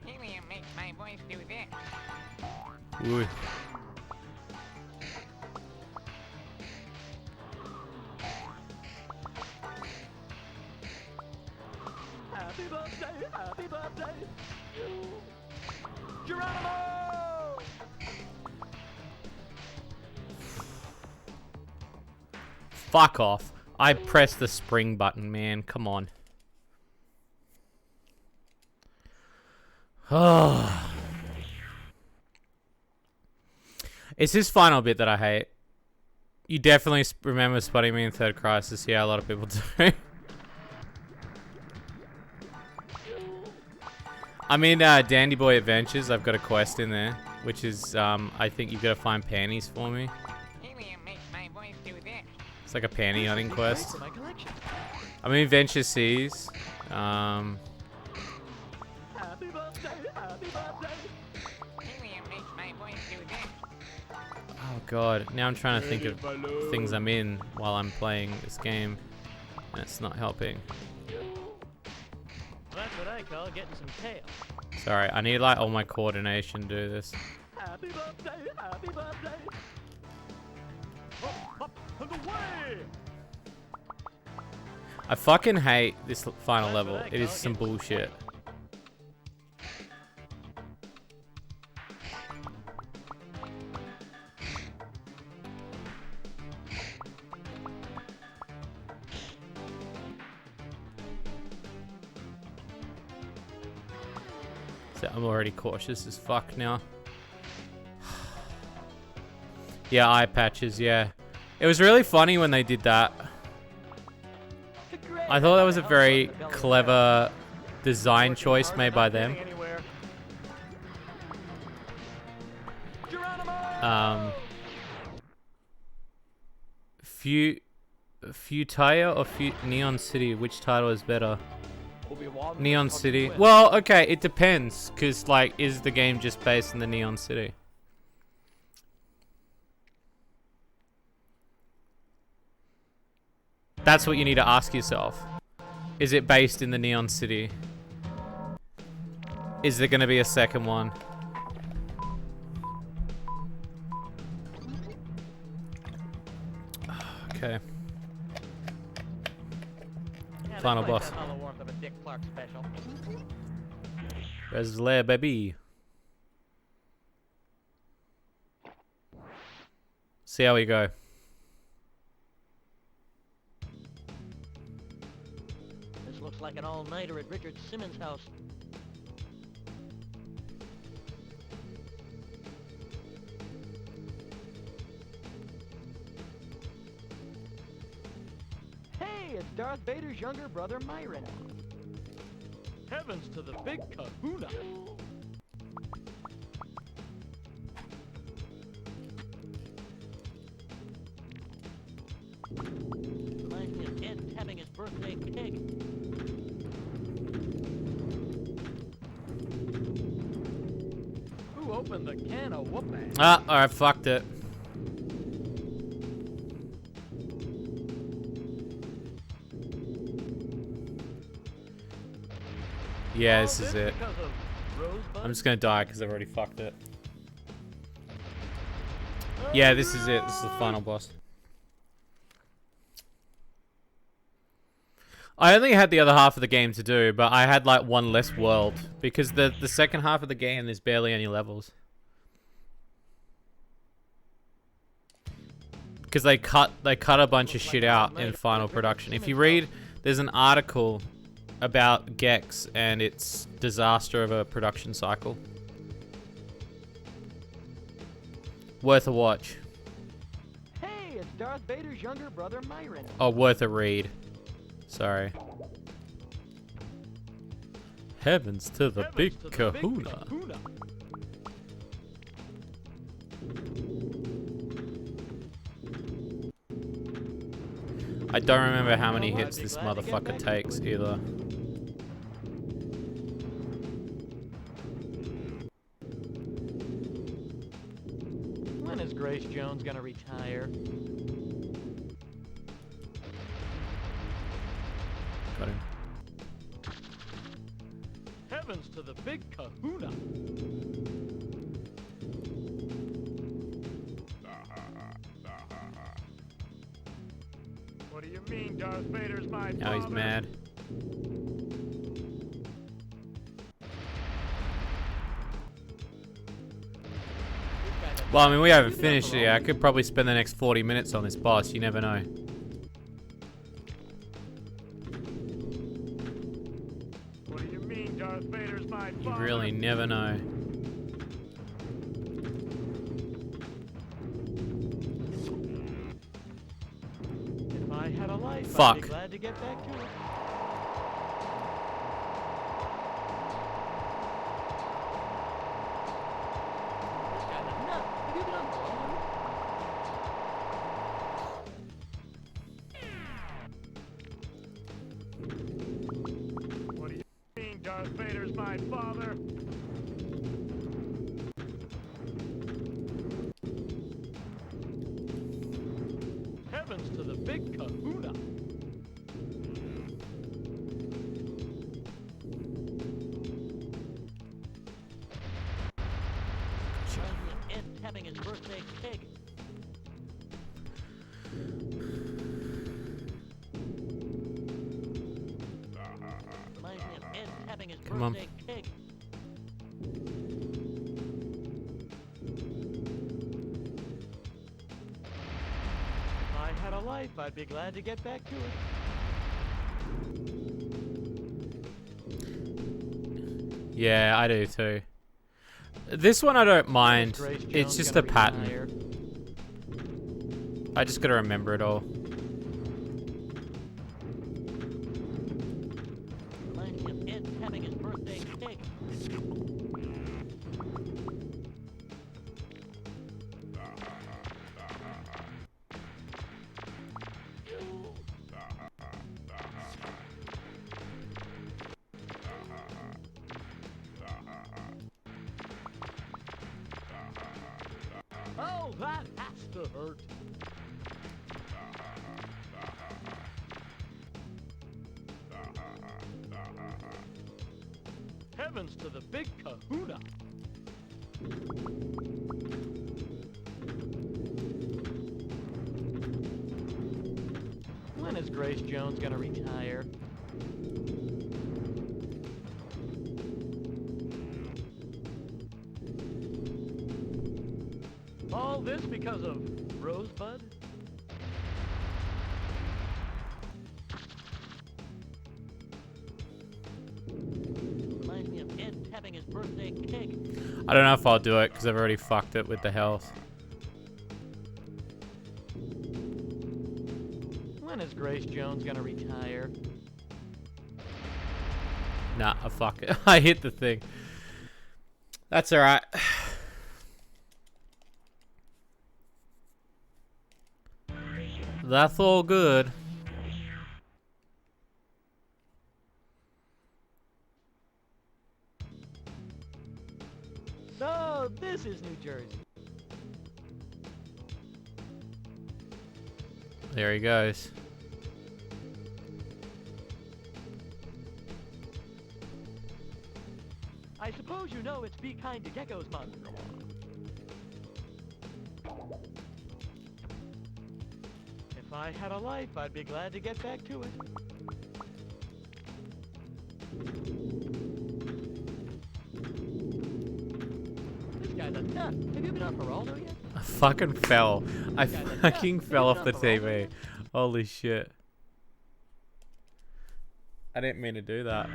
S4: Helium makes my voice do this.
S2: Ooh.
S3: Happy birthday, Geronimo!
S2: Fuck off. I pressed the spring button, man. Come on. Oh. It's this final bit that I hate. You definitely remember spotting me in Third Crisis. Yeah, a lot of people do. I'm in Dandy Boy Adventures. I've got a quest in there, which is, I think you've got to find panties for me.
S4: Helium makes my voice do this.
S2: It's like a panty hunting quest.
S3: For my collection.
S2: I'm in Venture Seas.
S3: Happy birthday.
S4: Helium makes my voice do this.
S2: Oh god, now I'm trying to think of things I'm in while I'm playing this game, and it's not helping.
S3: That's what I call getting some tail.
S2: Sorry, I need like all my coordination to do this.
S3: Happy birthday. Up and away!
S2: I fucking hate this final level. It is some bullshit. So I'm already cautious as fuck now. Yeah, eye patches, yeah. It was really funny when they did that. I thought that was a very clever design choice made by them. Futaya or Neon City, which title is better? Neon City. Well, okay, it depends, because, like, is the game just based in the Neon City? That's what you need to ask yourself. Is it based in the Neon City? Is there going to be a second one? Okay. Final boss. Where's the lair, baby? See how we go.
S3: This looks like an all-nighter at Richard Simmons' house. Hey, Hey, it's Darth Vader's younger brother, Myron. Heavens to the big kahuna!
S5: Reminds me of Ed having his birthday cake.
S3: Who opened the can of whoop-ass?
S2: Ah, I fucked it. Yeah, this is it.
S3: Because of Rosebud?
S2: I'm just gonna die because I've already fucked it. Yeah, this is it. This is the final boss. I only had the other half of the game to do, but I had like one less world because the second half of the game there's barely any levels. Because they cut a bunch of shit out in final production. If you read, there's an article about Gex and its disaster of a production cycle. Worth a watch.
S3: Hey, it's Darth Vader's younger brother, Myron.
S2: Oh, worth a read. Sorry. Heavens to the big kahuna. I don't remember how many hits this motherfucker takes either.
S3: When is Grace Jones gonna retire?
S2: Got him.
S3: Heavens to the big kahuna! What do you mean Darth Vader's my
S2: Now he's
S3: father?
S2: mad. Well, I mean, we haven't finished it yet. I could probably spend the next 40 minutes on this boss. You never know.
S3: What do you mean Darth Vader's my
S2: You
S3: father?
S2: really never know.
S3: If I had a life, I'd
S2: Fuck.
S3: be glad to get back to it.
S5: This guy's a nut. Have you been on the phone?
S3: What do you mean Darth Vader's my father? Heavens to the big kahuna!
S5: Reminds me of Ed having his birthday cake. Reminds me of Ed having his
S2: Come on.
S5: birthday cake.
S3: If I had a life, I'd be glad to get back to it.
S2: Yeah, I do too. This one I don't mind.
S3: Grace Jones
S2: It's just
S3: gonna
S2: a pattern.
S3: retire?
S2: I just gotta remember it all.
S5: Reminds me of Ed having his birthday cake.
S3: Oh, that has to hurt. Heavens to the big kahuna! When is Grace Jones gonna retire? All this because of Rosebud?
S5: Reminds me of Ed having his birthday cake.
S2: I don't know if I'll do it because I've already fucked it with the health.
S3: When When is Grace Jones gonna retire?
S2: Nah, fuck it. I hit the thing. That's alright. That's all good.
S5: So, this is New Jersey.
S2: There he goes.
S5: I suppose you know it's Be Kind to Geckos month.
S3: If I had a life, I'd be glad to get back to it.
S5: This guy's a nut. Have you been on Geraldo yet?
S2: I fucking fell. I fucking fell off the TV. Holy shit. I didn't mean to do that.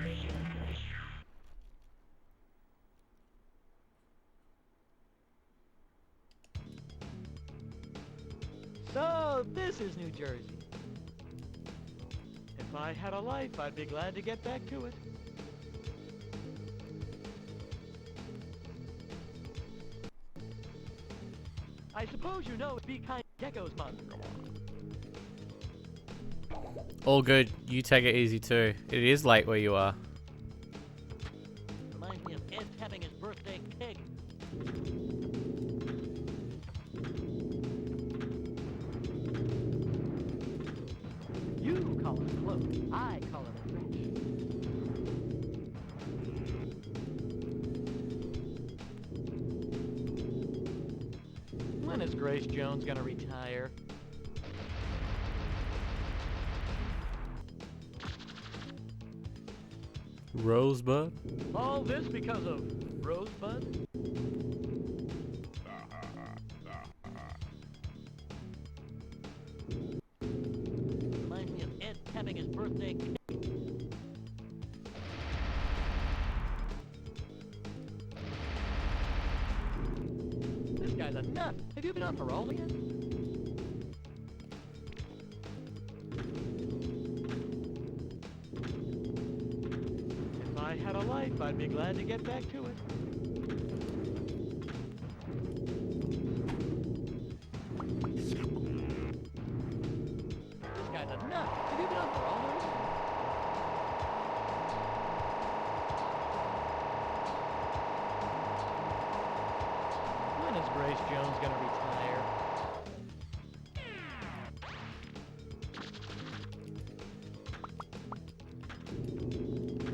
S5: So, this is New Jersey.
S3: If I had a life, I'd be glad to get back to it.
S5: I suppose you know it's Be Kind to Geckos month.
S2: All good. You take it easy too. It is late where you are.
S5: Reminds me of Ed having his birthday cake. You call it a cloak. I call it a trench.
S3: When is Grace Jones gonna retire?
S2: Rosebud?
S3: All this because of Rosebud?
S5: Reminds me of Ed having his birthday cake. This guy's a nut. Have you been on Geraldo yet?
S3: If I had a life, I'd be glad to get back to it.
S5: This guy's a nut. Have you been on Geraldo yet?
S3: When is Grace Jones gonna retire?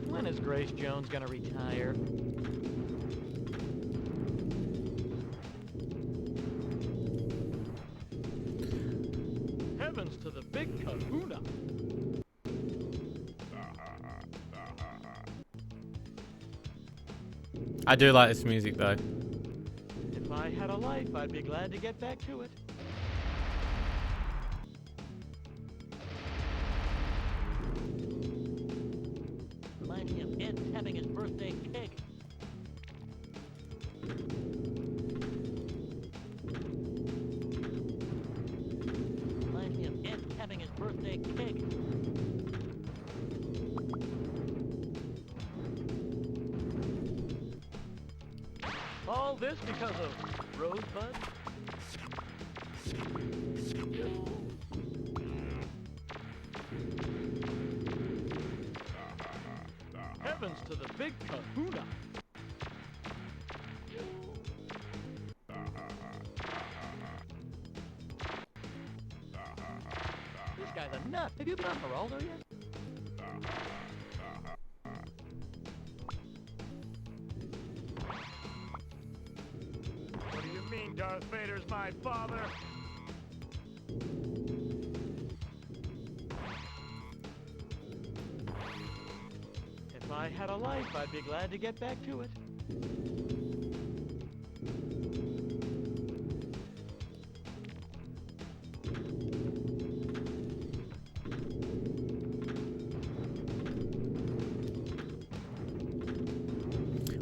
S3: When is Grace Jones gonna retire? Heavens to the big kahuna!
S2: I do like this music though.
S3: If I had a life, I'd be glad to get back to it.
S5: Reminds me of Ed having his birthday cake. Reminds me of Ed having his birthday cake.
S3: All this because of Rosebud? Heavens to the big kahuna!
S5: This guy's a nut. Have you been on Geraldo yet?
S3: What do you mean Darth Vader's my father? If I had a life, I'd be glad to get back to it.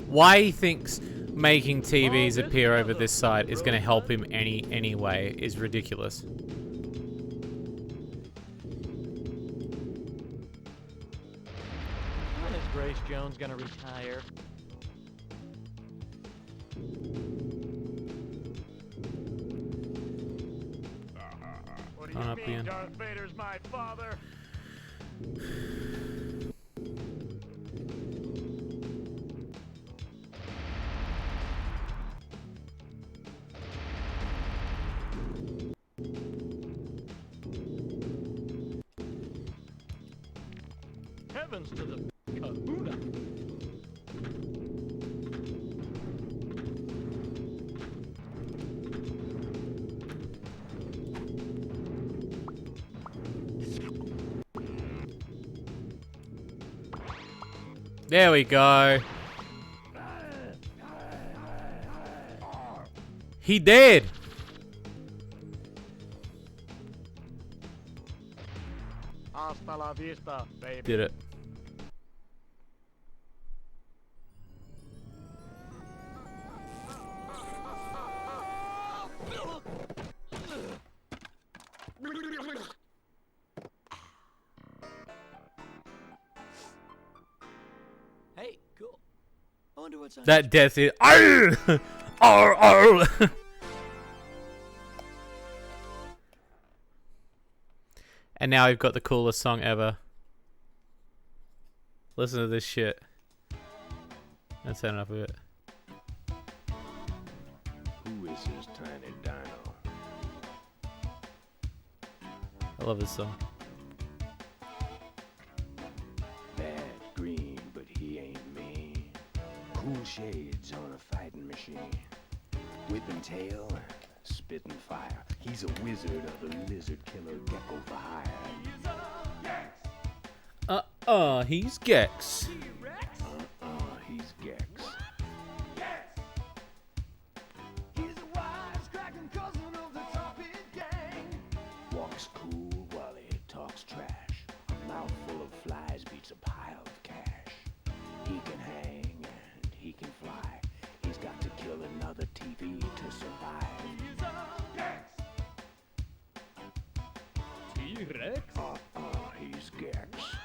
S2: Why he thinks making TVs appear over this side is going to help him anyway is ridiculous.
S3: Jones gonna retire? What do
S2: On
S3: you
S2: up
S3: mean
S2: again.
S3: Darth Vader's my father? Heavens to the kahuna!
S2: There we go. He did.
S3: Hasta la vista, baby.
S2: Did it.
S5: Hey, cool. I wonder what's on
S2: That death is. Arr! Arr, arr. And now we've got the coolest song ever. Listen to this shit. Let's turn it up a bit.
S6: Who is this tiny dino?
S2: I love this song.
S6: Bad green, but he ain't mean. Cool shades on a fighting machine. Whipping tail, spitting fire. He's a wizard of the lizard killer gecko for hire.
S2: He's Gex.
S6: He's Gex. Walks cool while he talks trash. A mouthful of flies beats a pile of cash. He can hang and he can fly. He's got to kill another TV to survive.
S3: T-Rex?
S6: He's Gex.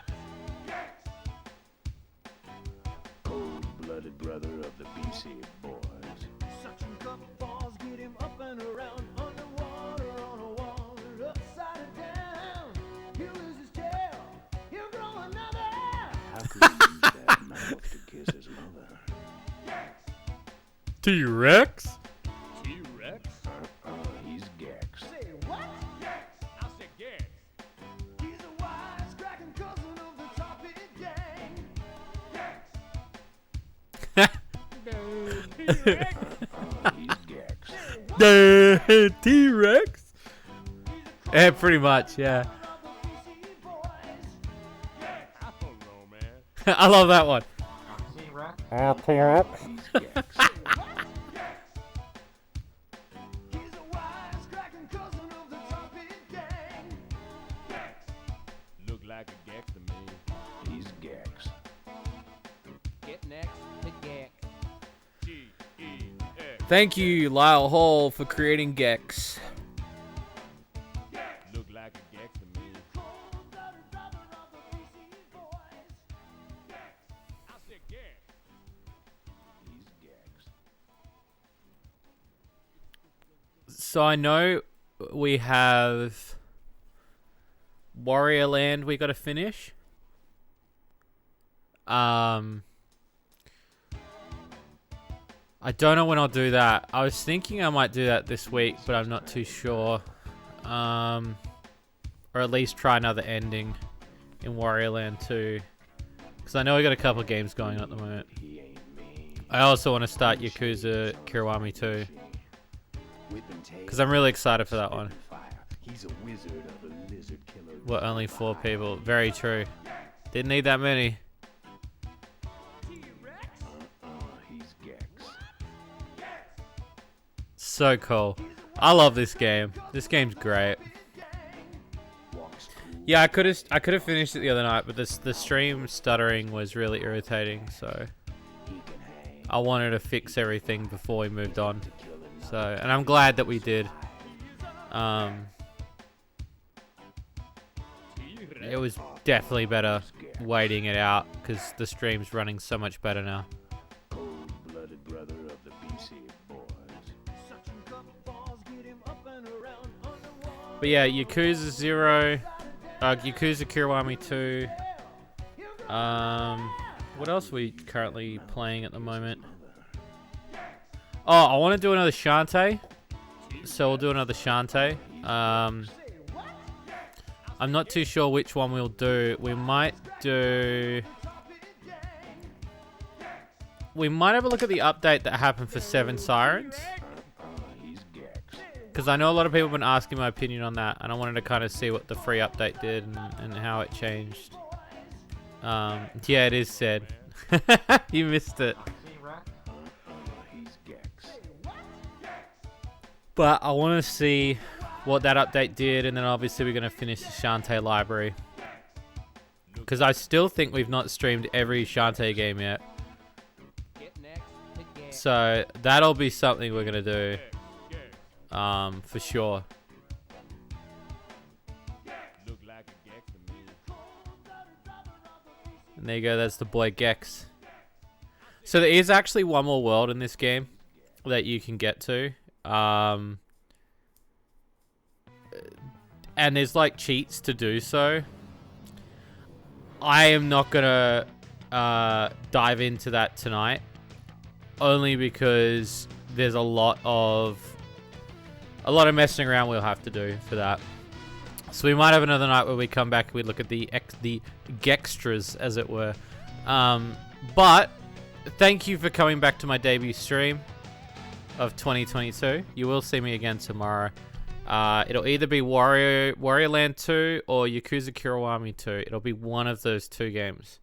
S6: Cold-blooded brother of the BC boys.
S5: Suction cup balls, get him up and around, underwater on a wall, upside down. He'll lose his tail, he'll grow another.
S6: How could he use that mouth to kiss his mother?
S2: T-Rex?
S3: T-Rex?
S6: He's Gex.
S5: Say what?
S3: I said Gex.
S5: He's a wisecracking cousin of the Topic Gang.
S3: T-Rex?
S6: He's Gex.
S2: The T-Rex? Yeah, pretty much, yeah.
S3: I don't know, man.
S2: I love that one.
S6: He's Gex.
S5: He's a wisecracking cousin of the Topic Gang.
S3: Look like a Gex to me.
S6: He's Gex.
S5: Get next to Gex.
S3: T-E-X.
S2: Thank you, Lyle Hall, for creating Gex.
S3: Look like a Gex to me.
S5: Cold-blooded brother of the BC boys.
S3: I said Gex.
S6: He's Gex.
S2: So I know we have Warrior Land we got to finish. I don't know when I'll do that. I was thinking I might do that this week, but I'm not too sure. Or at least try another ending in Warrior Land 2. Because I know we got a couple of games going on at the moment.
S6: He ain't mean.
S2: I also want to start Yakuza Kiwami 2. Because I'm really excited for that one.
S6: He's a wizard of the lizard killer.
S2: What, only 4 people? Very true. Didn't need that many.
S6: He's Gex.
S2: So cool. I love this game. This game's great.
S6: Walks cool.
S2: Yeah, I could have finished it the other night, but the stream stuttering was really irritating, so
S6: He can hang.
S2: I wanted to fix everything before we moved on. So, and I'm glad that we did. It was definitely better.
S6: Gex.
S2: waiting it out because the stream's running so much better now.
S6: Cold-blooded brother of the BC boys.
S2: But yeah, Yakuza 0, Yakuza Kiwami 2. What else are we currently playing at the moment? Oh, I want to do another Shantae. So we'll do another Shantae. I'm not too sure which one we'll do. We might have a look at the update that happened for 7 Sirens. Because I know a lot of people have been asking my opinion on that, and I wanted to kind of see what the free update did and how it changed. Yeah, it is said. You missed it. But I want to see what that update did, and then obviously we're going to finish the Shantae library. Because I still think we've not streamed every Shantae game yet. So that'll be something we're going to do. For sure. And there you go, that's the boy Gex. So there is actually one more world in this game that you can get to. And there's like cheats to do so. I am not gonna dive into that tonight, only because there's a lot of messing around we'll have to do for that. So we might have another night where we come back and we look at the Gextras, as it were. But thank you for coming back to my debut stream of 2022. You will see me again tomorrow. It'll either be Warrior Land 2 or Yakuza Kiwami 2. It'll be one of those 2 games.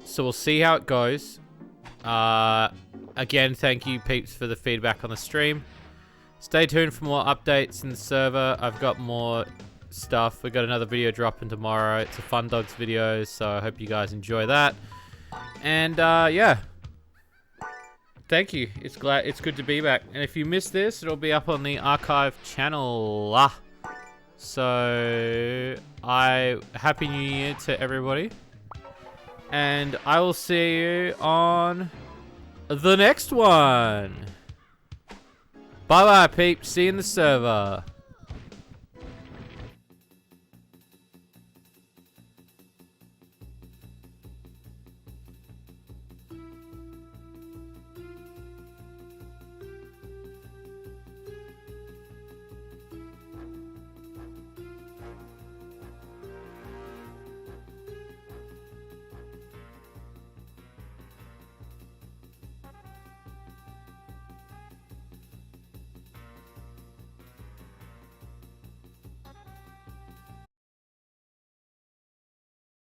S2: So we'll see how it goes. Again, thank you peeps for the feedback on the stream. Stay tuned for more updates in the server. I've got more stuff. We've got another video dropping tomorrow. It's a Fun Dogs video, so I hope you guys enjoy that. And yeah. Thank you. It's good to be back. And if you missed this, it'll be up on the archive channel. So Happy New Year to everybody. And I will see you on the next one. Bye bye peeps. See you in the server.